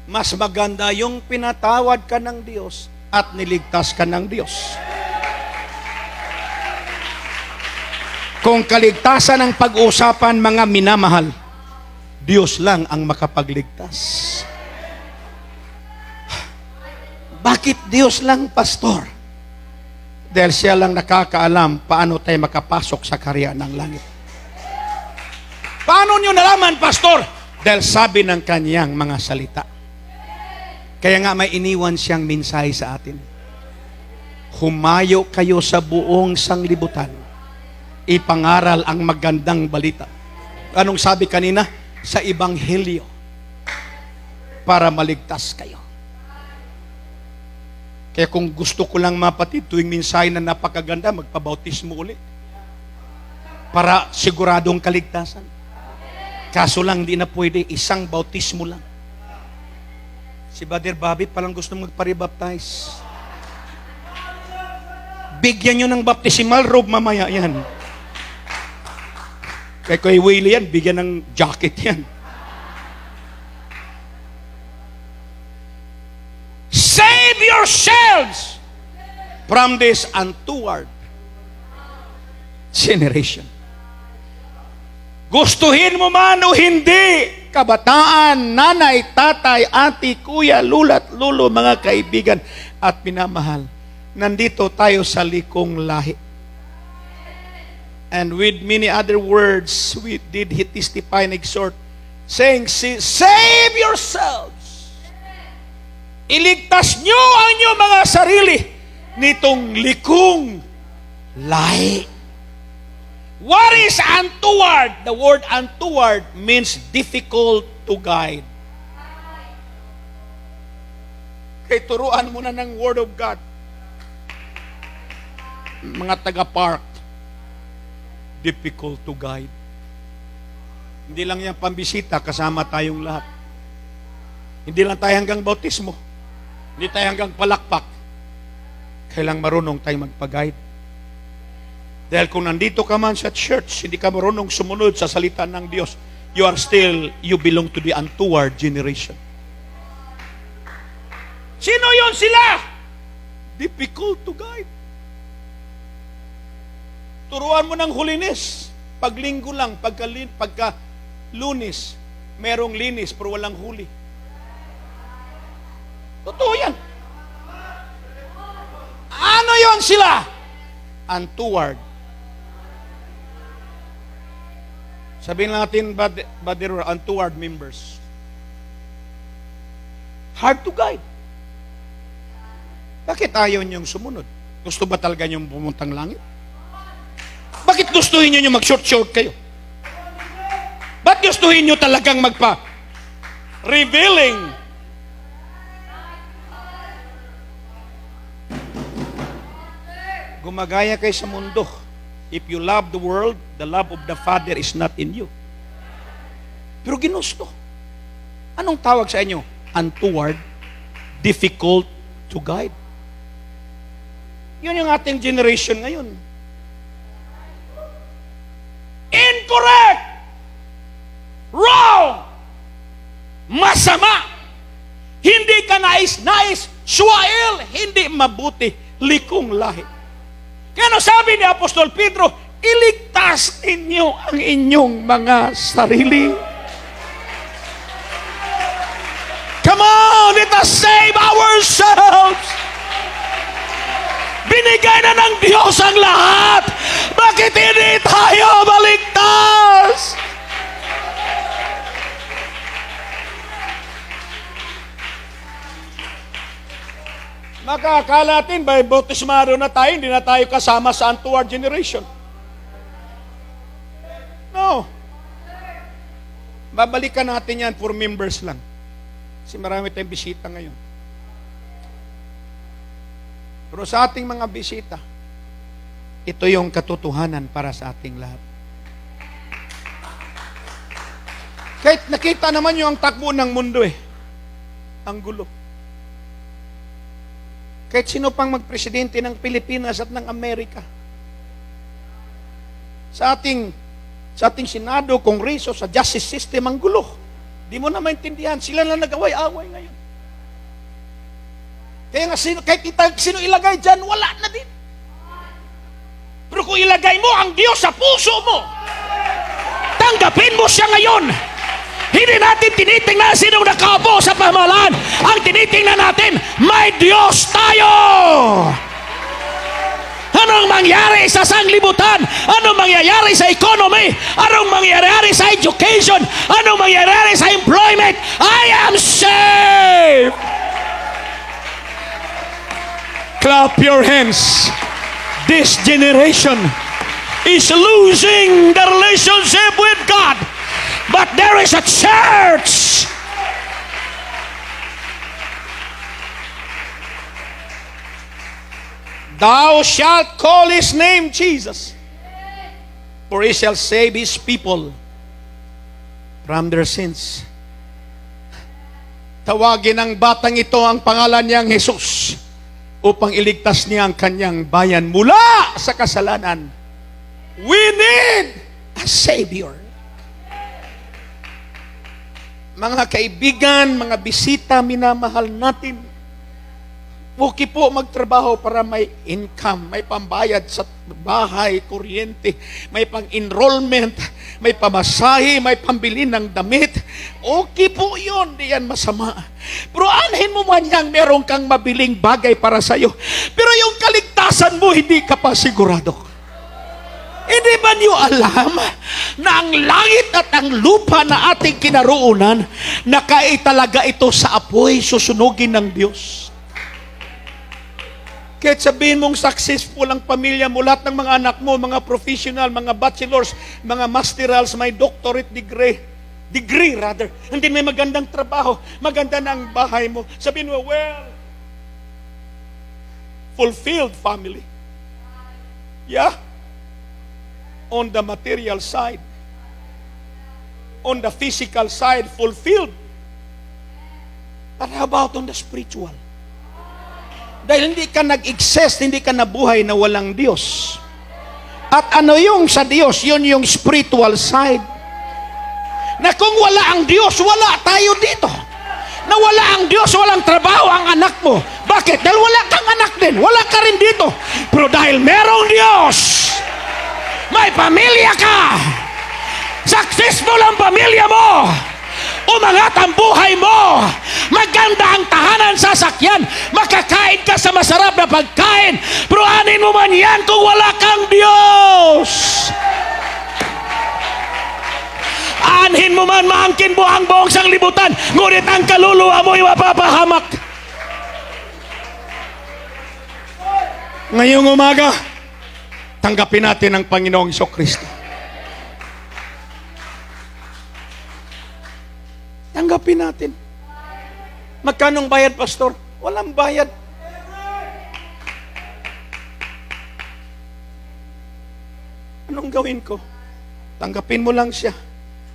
Mas maganda yung pinatawad ka ng Diyos at niligtas ka ng Diyos. Kung kaligtasan ang pag-uusapan, mga minamahal, Diyos lang ang makapagligtas. Bakit Diyos lang, pastor? Dahil siya lang nakakaalam paano tayo makapasok sa kaharian ng langit. Paano nyo nalaman, pastor? Dahil sabi ng kanyang mga salita. Kaya nga may iniwan siyang mensahe sa atin. Humayo kayo sa buong sanglibutan. Ipangaral ang magandang balita. Anong sabi kanina? Sa Ebanghelyo. Para maligtas kayo. Kaya kung gusto ko lang mapatid, tuwing mensahe na napakaganda, magpabautismo uli. Para siguradong kaligtasan. Kaso lang, di na pwede, isang bautismo lang. Si Brother Bobby palang gusto magparibaptize. Bigyan nyo ng baptismal robe mamaya yan. Kaya kay Willie yan, bigyan ng jacket yan. Save yourselves from this untoward generation. Gustuhin mo man o hindi, kabataan, nanay, tatay, ati, kuya, lula't lulo, mga kaibigan at pinamahal, nandito tayo sa likong lahi. And with many other words, we did he testify and exhort, saying, save yourselves. Iligtas nyo ang inyong mga sarili nitong likong lahi. What is untoward? The word untoward means difficult to guide. Kaya turuan mo na ng Word of God. Mga taga-park, difficult to guide. Hindi lang yan pambisita, kasama tayong lahat. Hindi lang tayo hanggang bautismo. Hindi tayo hanggang palakpak. Kailang marunong tayo magpag-guide. Dahil kung nandito ka man sa church, hindi ka marunong sumunod sa salita ng Diyos, you belong to the untoward generation. Sino yon sila? Difficult to guide. Turuan mo ng hulinis. Paglinggo lang, pagka Lunes, merong linis pero walang huli. Totoo yan. Ano yon sila? Untoward. Sabihin natin, but there were untoward members. Hard to guide. Bakit ayaw niyong sumunod? Gusto ba talaga niyong pumuntang langit? Bakit gustuhin niyo mag-short-short kayo? Ba't gustuhin niyo talagang revealing? Gumagaya kayo sa mundo. If you love the world, the love of the Father is not in you. Pero ginusto. Anong tawag sa inyo? Untoward, difficult to guide. Yun yung ating generation ngayon. Incorrect! Wrong! Masama! Hindi ka nais-nais, suwail, hindi mabuti, likong lahi. Kaya ano sabi ni Apostol Pedro, iligtas ninyo ang inyong mga sarili. Come on, let us save ourselves. Binigay na ng Diyos ang lahat. Bakit hindi tayo baligtas? Makakala natin, by bautismado na tayo, hindi na tayo kasama sa untoward generation. No. Babalikan natin yan for members lang. Kasi marami tayong bisita ngayon. Pero sa ating mga bisita, ito yung katotohanan para sa ating lahat. Kahit nakita naman yung takbo ng mundo ang gulo. Kahit sino pang magpresidente ng Pilipinas at ng Amerika. Sa ating Senado, Kongreso, sa justice system, ang gulo. Di mo na maintindihan. Sila lang nag-away-away ngayon. Kaya nga, kahit sino ilagay dyan, wala na din. Pero kung ilagay mo ang Diyos sa puso mo, tanggapin mo siya ngayon. Hindi natin tinitingnan sinong nakaupo sa pamahalaan. Ang tinitingnan natin, may Diyos tayo. Anong mangyari sa sanglibutan? Anong mangyayari sa economy? Anong mangyayari sa education? Anong mangyayari sa employment? I am safe! Clap your hands. This generation is losing the relationship with God. But there is a church. Thou shalt call his name Jesus, for he shall save his people from their sins. Tawagin ng batang ito ang pangalan niyang Jesus upang iligtas niya ang kanyang bayan mula sa kasalanan. We need a Savior. Mga kaibigan, mga bisita, minamahal natin, okay po magtrabaho para may income, may pambayad sa bahay, kuryente, may pang-enrollment, may pamasahe, may pambili ng damit. Okay po yun, di yan masama. Pero anhin mo man yang meron kang mabiling bagay para sa'yo. Pero yung kaligtasan mo, hindi ka pa sigurado. Hindi ba niyo alam na ang langit at ang lupa na ating kinaroonan, nakaitalaga ito sa apoy, susunugin ng Diyos? Kahit sabihin mong successful ang pamilya mo, lahat ng mga anak mo, mga professional, mga bachelors, mga masterals, may doctorate degree, hindi may magandang trabaho, maganda na ang bahay mo. Sabihin mo, well, fulfilled family. Yeah. On the material side, on the physical side, fulfilled. But how about on the spiritual? Dahil hindi ka nag-exist, hindi ka nabuhay na walang Diyos. At ano yung sa Diyos? Yun yung spiritual side. Na kung wala ang Diyos, wala tayo dito. Na wala ang Diyos, walang trabaho ang anak mo. Bakit? Dahil wala kang anak din. Wala ka rin dito. Pero dahil merong Diyos, may pamilya ka. Successful ang pamilya mo. Umangat ang buhay mo. Maganda ang tahanan, sasakyan. Makakain ka sa masarap na pagkain. Pero anin mo man yan kung wala kang Diyos. Anhin mo man maangkin mo ang buong sanglibutan, ngunit ang kaluluwa mo'y mapapahamak. Ngayong umaga, tanggapin natin ang Panginoong Jesucristo. Tanggapin natin. Magkanong bayad, Pastor? Walang bayad. Anong gawin ko? Tanggapin mo lang siya.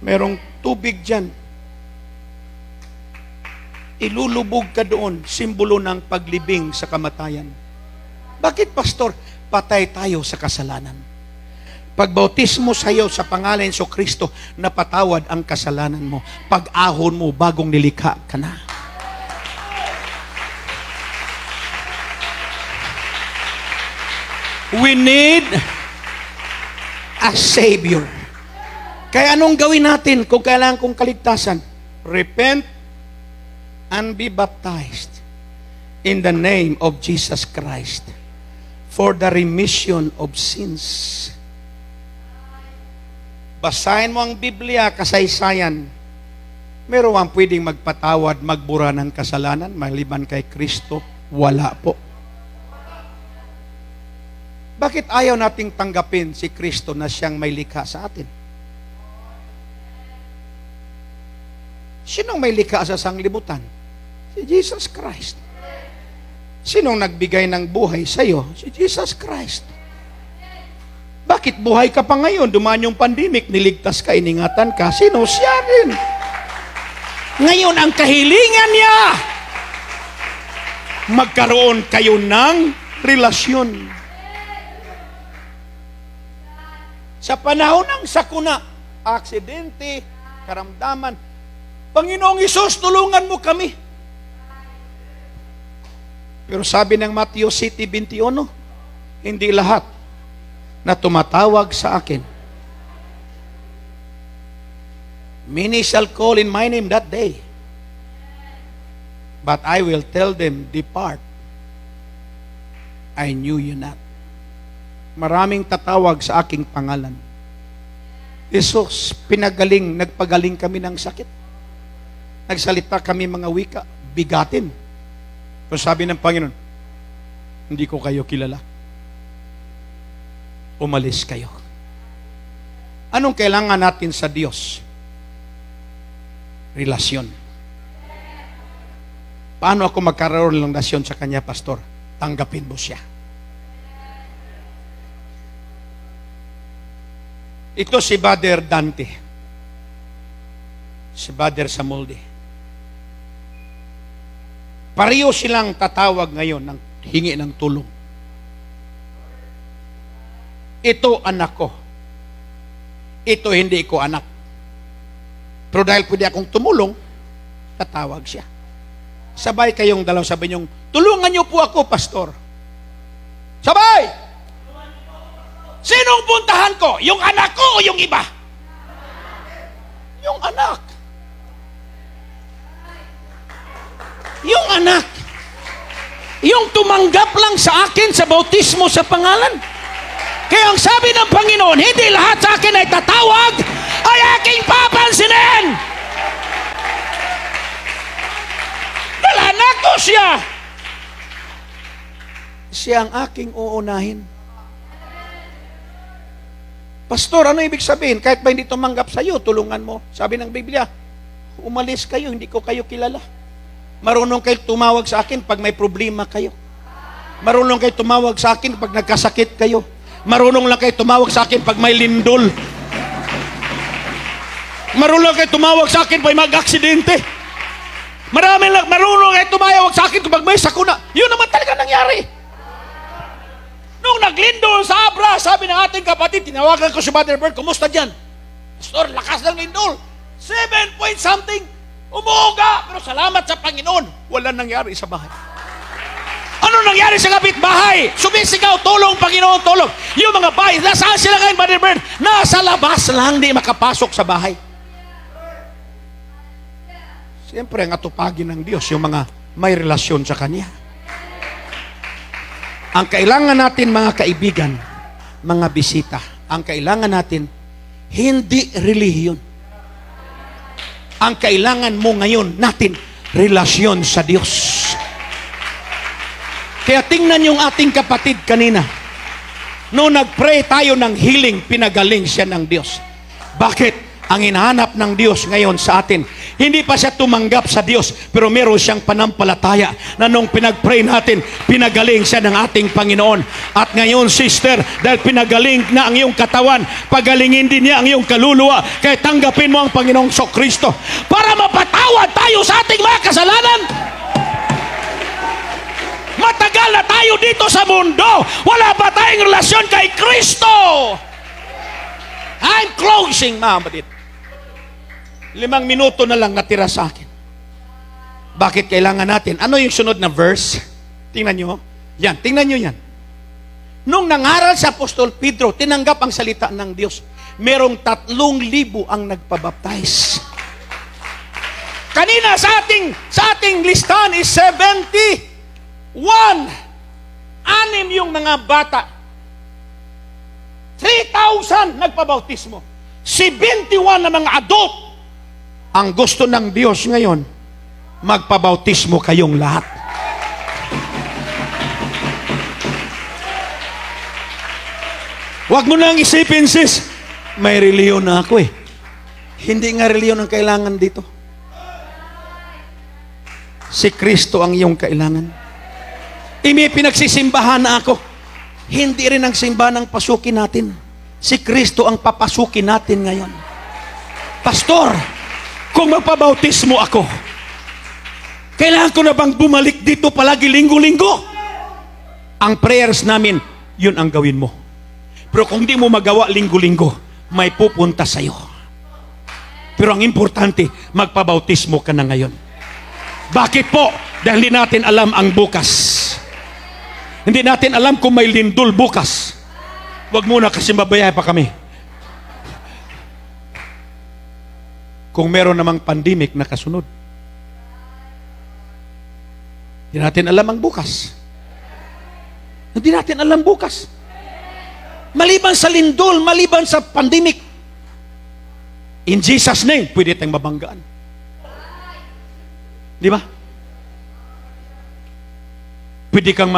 Merong tubig dyan. Ilulubog ka doon, simbolo ng paglibing sa kamatayan. Bakit, Pastor? Patay tayo sa kasalanan. Pagbautismo sa iyo sa pangalan ni Kristo, napatawad ang kasalanan mo. Pag-ahon mo, bagong nilikha ka na. We need a Savior. Kaya anong gawin natin kung kailangan kong kaligtasan? Repent and be baptized in the name of Jesus Christ for the remission of sins. Basahin mo ang Biblia, kasaysayan. Meron ang pwedeng magpatawad, magbura ng kasalanan, maliban kay Kristo? Wala po. Bakit ayaw nating tanggapin si Kristo na siyang may likha sa atin? Sinong may likha sa sanglibutan? Si Jesus Christ. Sinong nagbigay ng buhay sa iyo? Si Jesus Christ. Bakit buhay ka pa ngayon? Dumaan yung pandemic, niligtas ka, iningatan ka. Sino? Siya rin. Ngayon, ang kahilingan niya, magkaroon kayo ng relasyon. Sa panahon ng sakuna, aksidente, karamdaman, Panginoong Hesus, tulungan mo kami. Pero sabi ng Matthew City 21, hindi lahat na tumatawag sa akin. Many shall call in my name that day, but I will tell them, depart. I knew you not. Maraming tatawag sa aking pangalan. Jesus, pinagaling, nagpagaling kami ng sakit. Nagsalita kami mga wika, bigatin. Pero sabi ng Panginoon, hindi ko kayo kilala. Umalis kayo. Anong kailangan natin sa Diyos? Relasyon. Paano ako magkaroon ng relasyon sa Kanya, Pastor? Tanggapin mo siya. Ito si Brother Dante. Si Brother Samolde. Pareho silang tatawag ngayon ng hingi ng tulong. Ito anak ko. Ito hindi ko anak. Pero dahil pwede akong tumulong, tatawag siya. Sabay kayong dalaw, sabi niyong, tulungan niyo po ako, Pastor. Sabay! Sinong puntahan ko? Yung anak ko o yung iba? Yung anak. Yung anak. Yung tumanggap lang sa akin sa bautismo sa pangalan. Kaya ang sabi ng Panginoon, hindi lahat sa akin ay tatawag, ay aking papansinin. Dahil anak ko siya. Siya ang aking uunahin. Pastor, ano ibig sabihin? Kahit ba hindi tumanggap sa iyo, tulungan mo. Sabi ng Biblia, umalis kayo, hindi ko kayo kilala. Marunong kayo tumawag sa akin pag may problema kayo. Marunong kayo tumawag sa akin pag nagkasakit kayo. Marunong lang kayo tumawag sa akin pag may lindol. Marunong kayo tumawag sa akin pag may mag-aksidente. Marunong kayo tumawag sa akin pag may sakuna. Yun naman talaga nangyari. Nung naglindol sa Abra, sabi ng ating kapatid, tinawagan ko si Brother Bert, kumusta dyan? Pastor, lakas ng lindol. 7 point something. Umuuga, pero salamat sa Panginoon, wala nangyari sa bahay. Ano nangyari sa kapitbahay? Sumisigaw, tulong Panginoon, tulong. Yung mga bahay, nasaan sila ngayon, Brother Bird? Nasa labas lang, di makapasok sa bahay. Siyempre, ang atupagin ng Diyos, yung mga may relasyon sa Kanya. Ang kailangan natin, mga kaibigan, mga bisita, ang kailangan natin, hindi relihiyon. Ang kailangan mo ngayon natin, relasyon sa Diyos. Kaya tingnan yung ating kapatid kanina. Noong nag-pray tayo ng healing, pinagaling siya ng Diyos. Bakit? Ang hinahanap ng Diyos ngayon sa atin, hindi pa siya tumanggap sa Diyos, pero meron siyang panampalataya na nung pinag-pray natin, pinagaling siya ng ating Panginoon. At ngayon, sister, dahil pinagaling na ang iyong katawan, pagalingin din niya ang iyong kaluluwa, kaya tanggapin mo ang Panginoong Kristo para mapatawad tayo sa ating mga kasalanan. Matagal na tayo dito sa mundo, wala pa tayong relasyon kay Kristo. I'm closing, Mahamad. 5 minuto na lang natira sa akin. Bakit kailangan natin? Ano yung sunod na verse? Tingnan nyo. Yan, tingnan nyo yan. Nung nangaral sa Apostol Pedro, tinanggap ang salita ng Diyos. Merong 3,000 ang nagpabaptize. Kanina sa ating listahan is 71. 6 yung mga bata. 3,000 nagpabautismo. 71 na mga adult. Ang gusto ng Diyos ngayon, magpabautismo kayong lahat. Huwag mo nang isipin, sis, may reliyon na ako eh. Hindi nga reliyon ang kailangan dito. Si Kristo ang iyong kailangan. May pinagsisimbahan na ako. Hindi rin ang simbahan ang pasukin natin. Si Kristo ang papasukin natin ngayon. Pastor, kung magpabautismo ako, kailangan ko na bang bumalik dito palagi linggo-linggo? Ang prayers namin, yun ang gawin mo. Pero kung di mo magawa linggo-linggo, may pupunta sa'yo. Pero ang importante, magpabautismo ka na ngayon. Bakit po? Dahil hindi natin alam ang bukas. Hindi natin alam kung may lindol bukas. Huwag muna kasi mabayay pa kami. Kung meron namang pandemic na kasunod. Hindi natin alam ang bukas. Hindi natin alam bukas. Maliban sa lindol, maliban sa pandemic. In Jesus' name, pwede tayong mabanggaan. Di ba? Pwede kang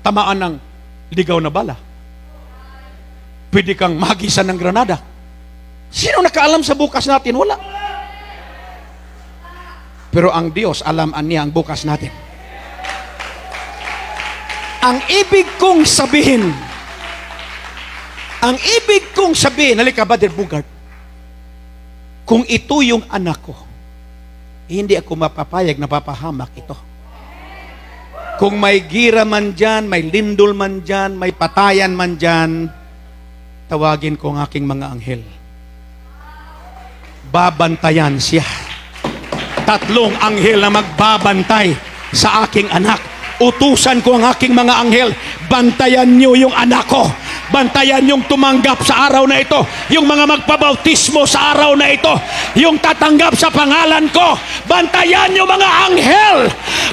tamaan ng ligaw na bala. Pwede kang mahagisan ng granada. Sino nakaalam sa bukas natin? Wala. Pero ang Diyos, alam niya ang bukas natin. Ang ibig kong sabihin, halika Brother Bugard, kung ito yung anak ko, hindi ako mapapayag na papahamak ito. Kung may gira man dyan, may lindol man dyan, may patayan man dyan, tawagin ko ang aking mga anghel. Babantayan siya. 3 anghel na magbabantay sa aking anak. Utusan ko ang aking mga anghel, bantayan niyo yung anak ko. Bantayan yung tumanggap sa araw na ito. Yung mga magpabautismo sa araw na ito. Yung tatanggap sa pangalan ko. Bantayan yung mga anghel.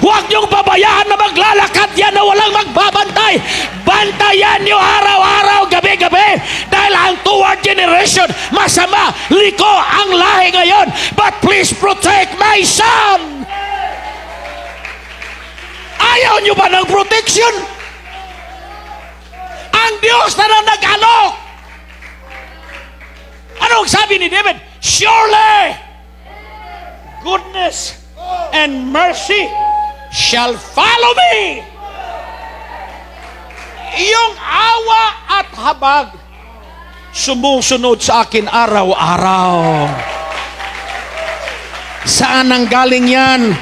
Huwag niyong babayaan na maglalakad yan na walang magbabantay. Bantayan niyo araw-araw, gabi-gabi. Dahil ang toward generation, masama, liko ang lahi ngayon. But please protect my son. Ayaw niyo ba ng protection? Ang Diyos na nag-alok. Anong sabi ni David? Surely, goodness and mercy shall follow me. Iyong awa at habag sumusunod sa akin araw-araw. Saan ang galing yan?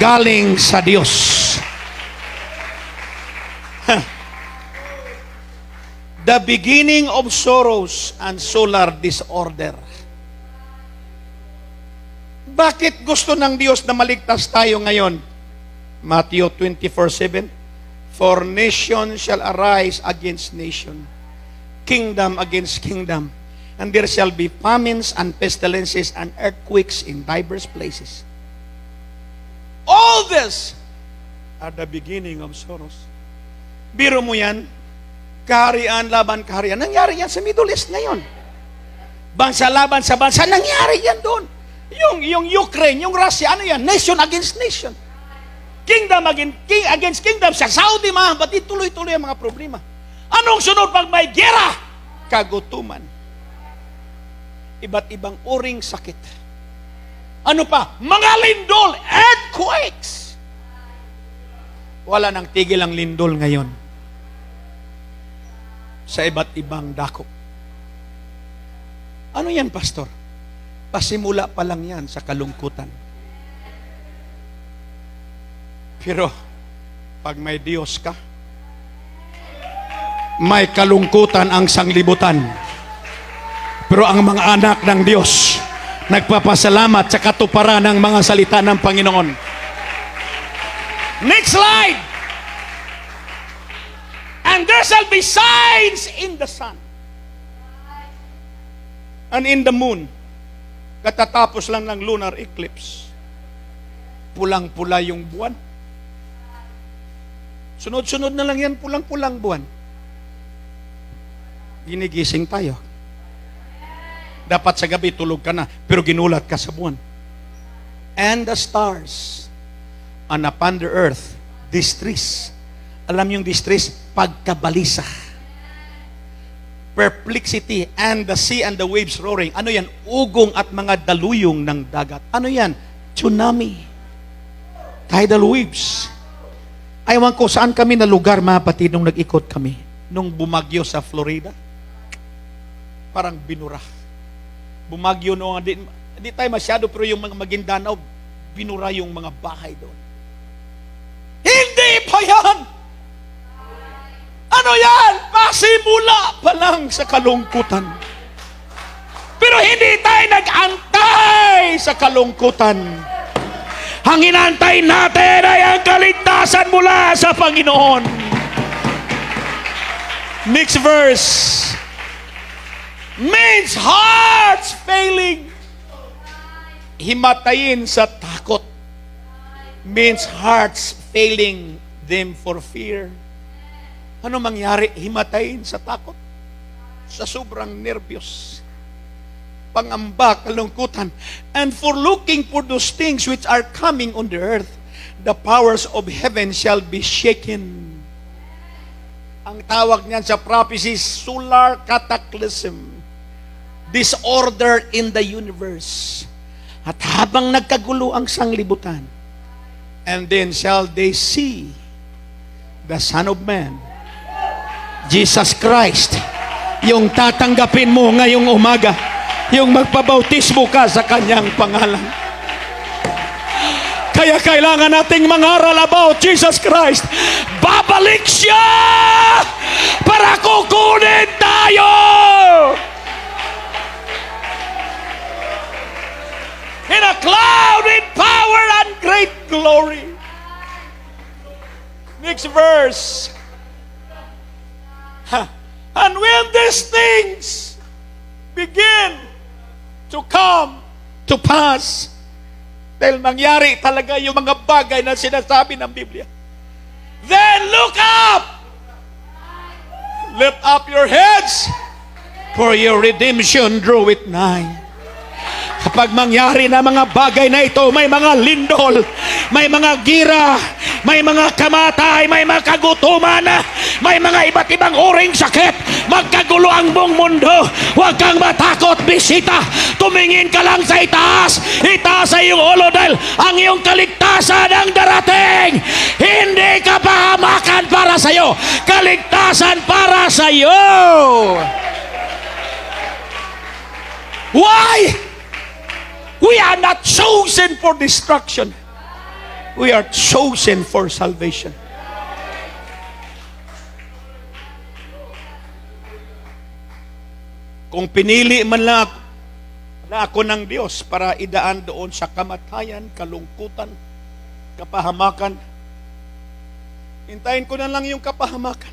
Galing sa Diyos. The beginning of sorrows and solar disorder. Bakit gusto ng Diyos na maligtas tayo ngayon? Matthew 24:7. For nation shall arise against nation, kingdom against kingdom, and there shall be famines and pestilences and earthquakes in diverse places. All this are the beginning of sorrows. Biro mo yan, kaharian laban kaharian. Nangyari yan sa Middle East ngayon. Bansa laban sa bansa, nangyari yan doon. Yung Ukraine, yung Russia, ano yan? Nation against nation. Kingdom against kingdom. Sa Saudi, ba't tuloy-tuloy ang mga problema? Anong sunod pag may gera? Kagutuman. Iba't ibang uring sakit. Ano pa? Mga lindol, earthquakes. Wala nang tigil ang lindol ngayon sa iba't ibang dako. Ano yan, Pastor? Pasimula pa lang yan sa kalungkutan. Pero, pag may Diyos ka, may kalungkutan ang sanglibutan. Pero ang mga anak ng Diyos, nagpapasalamat sa katuparan ng mga salita ng Panginoon. Next slide! And there shall be signs in the sun and in the moon. Katatapos lang ng lunar eclipse. Pulang-pula yung buwan. Sunod-sunod na lang yan, pulang-pulang buwan. Ginigising tayo. Dapat sa gabi tulog ka na, pero ginulat ka sa buwan. And the stars, and upon the earth, distress. Alam yung distress? Pagkabalisa. Perplexity, and the sea and the waves roaring. Ano yan? Ugong at mga daluyong ng dagat. Ano yan? Tsunami. Tidal waves. Aywan ko, saan kami na lugar, mga kapatid, nung nag-ikot kami? Nung bumagyo sa Florida? Parang binura. Bumagyo noong, hindi tayo masyado, pero yung mga Maguindanao, binura yung mga bahay doon. Hindi pa yan! Ano yan? Pasimula pa lang sa kalungkutan. Pero hindi tayo nag-antay sa kalungkutan. Ang inantay natin ay ang kaligtasan mula sa Panginoon. Next verse. Men's hearts failing. Himatayin sa takot. Men's hearts failing them for fear. Ano mangyari? Himatayin sa takot. Sa sobrang nervyos. Pangamba, kalungkutan. And for looking for those things which are coming on the earth, the powers of heaven shall be shaken. Ang tawag niyan sa prophecy, solar cataclysm. Disorder in the universe. At habang nagkagulo ang sanglibutan, and then shall they see the Son of Man, Jesus Christ, yung tatanggapin mo ngayong umaga, yung magpabautismo ka sa kanyang pangalan. Kaya kailangan nating mangaral about Jesus Christ. Babalik siya para kukunin tayo. In a cloud in power and great glory. Next verse. And when these things begin to come to pass, dahil mangyari talaga yung mga bagay na sinasabi ng Biblia, then look up! Lift up your heads, for your redemption draweth nigh. Kapag mangyari na mga bagay na ito, may mga lindol, may mga gira, may mga kamatay, may mga kagutuman, may mga iba't ibang uring sakit, magkagulo ang buong mundo. Huwag kang matakot, bisita. Tumingin ka lang sa itaas. Itaas sa iyong ulo dahil ang iyong kaligtasan ang darating. Hindi ka pahamakan para sa iyo. Kaligtasan para sa iyo. Why? We are not chosen for destruction. We are chosen for salvation. Kung pinili man lang ako ng Diyos para idaan doon sa kamatayan, kalungkutan, kapahamakan, hintayin ko na lang yung kapahamakan.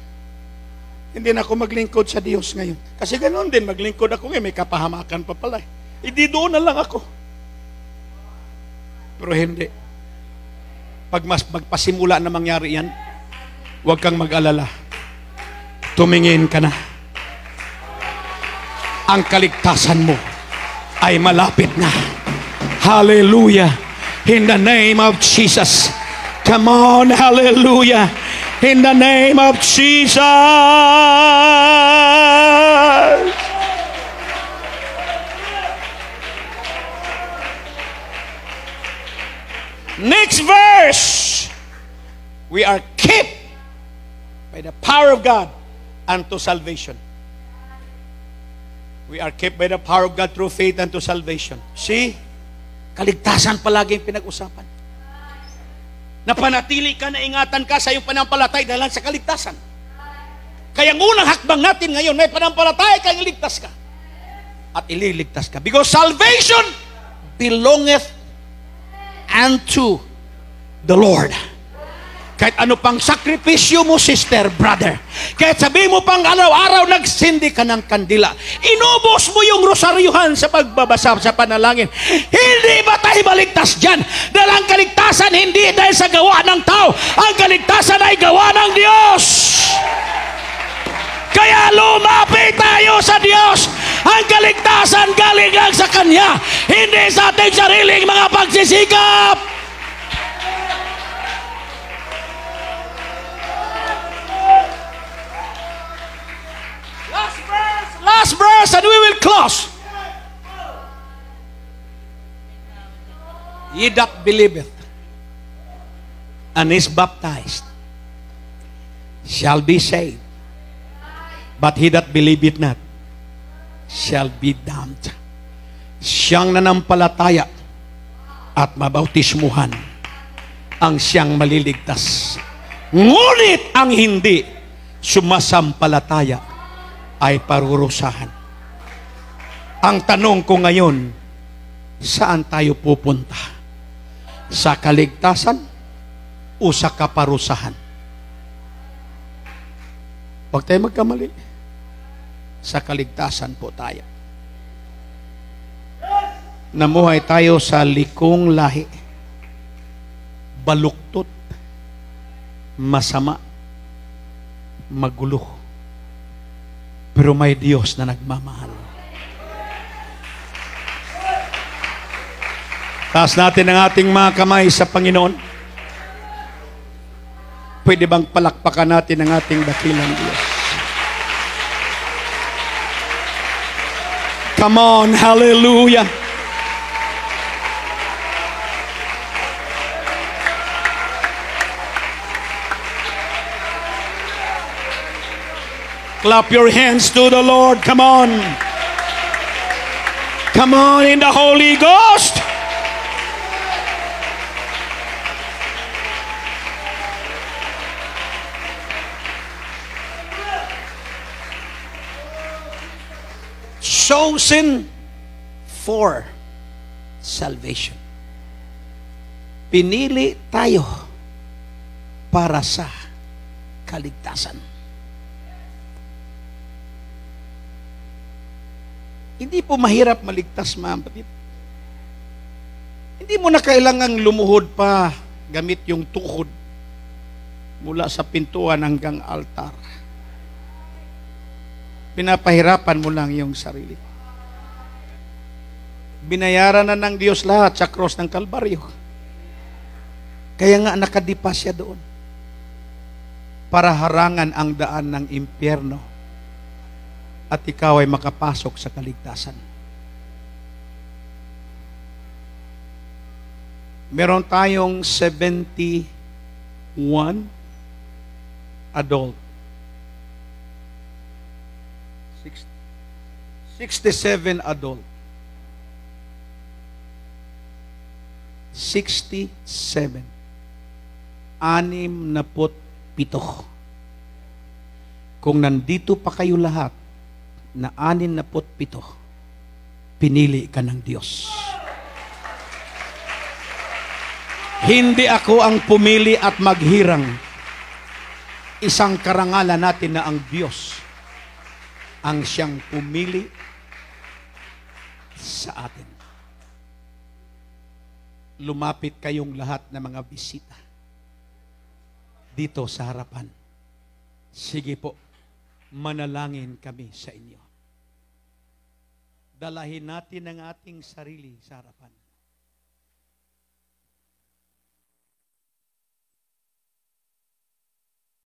Hindi na ako maglingkod sa Diyos ngayon. Kasi ganoon din, maglingkod ako ngayon, may kapahamakan pa pala. Hindi doon na lang ako. Pero hindi. Pag magpasimula na mangyari yan, huwag kang mag-alala. Tumingin ka na. Ang kaligtasan mo ay malapit na. Hallelujah. In the name of Jesus. Come on, hallelujah. In the name of Jesus. Next verse. We are kept by the power of God unto salvation. We are kept by the power of God through faith unto salvation. See? Kaligtasan palagi yung pinag-usapan. Napanatili ka, na ingatan ka sa iyong panampalatay dahil sa kaligtasan. Kaya ang unang hakbang natin ngayon, may panampalatay ka, iligtas ka. At ililigtas ka. Because salvation belongeth unto the Lord. Kahit ano pang sakripisyo mo, sister, brother, kahit sabi mo pang araw-araw nagsindi ka ng kandila, inubos mo yung rosaryuhan sa pagbabasa sa panalangin, hindi ba tayo maligtas dyan? Dahil ang kaligtasan hindi dahil sa gawa ng tao, ang kaligtasan ay gawa ng Diyos. Kaya lumapit tayo sa Diyos. Ang kaligtasan galing ating sariling mga pagsisikap. Last verse and we will close. Ye that believeth and is baptized shall be saved, but he that believeth not shall be damned. Siyang nanampalataya at mabautismuhan ang siyang maliligtas. Ngunit ang hindi sumasampalataya ay parurusahan. Ang tanong ko ngayon, saan tayo pupunta? Sa kaligtasan o sa kaparusahan? Huwag tayo magkamali. Sa kaligtasan po tayo. Namuhay tayo sa likong lahi. Baluktot. Masama. Magulo. Pero may Diyos na nagmamahal. Taas natin ang ating mga kamay sa Panginoon. Pwede bang palakpakan natin ang ating dakilang Diyos? Come on, hallelujah. Clap your hands to the Lord. Come on. Come on in the Holy Ghost. Chosen for salvation. Pinili tayo para sa kaligtasan. Hindi po mahirap maligtas, mga kapatid. Hindi mo na kailangang lumuhod pa gamit yung tuhod mula sa pintuan hanggang altar. Pinapahirapan mo lang yung sarili. Binayaran na ng Diyos lahat sa cross ng Kalbaryo. Kaya nga nakadipa siya doon para harangan ang daan ng impyerno at ikaw ay makapasok sa kaligtasan. Meron tayong 71 adult. 67 adult. 67. 67. Kung nandito pa kayo lahat na 67, pinili ka ng Diyos. Hindi ako ang pumili at maghirang. Isang karangalan natin na ang Diyos ang siyang pumili sa atin. Lumapit kayong lahat na mga bisita dito sa harapan. Sige po, manalangin kami sa inyo. Dalahin natin ang ating sarili sa harapan.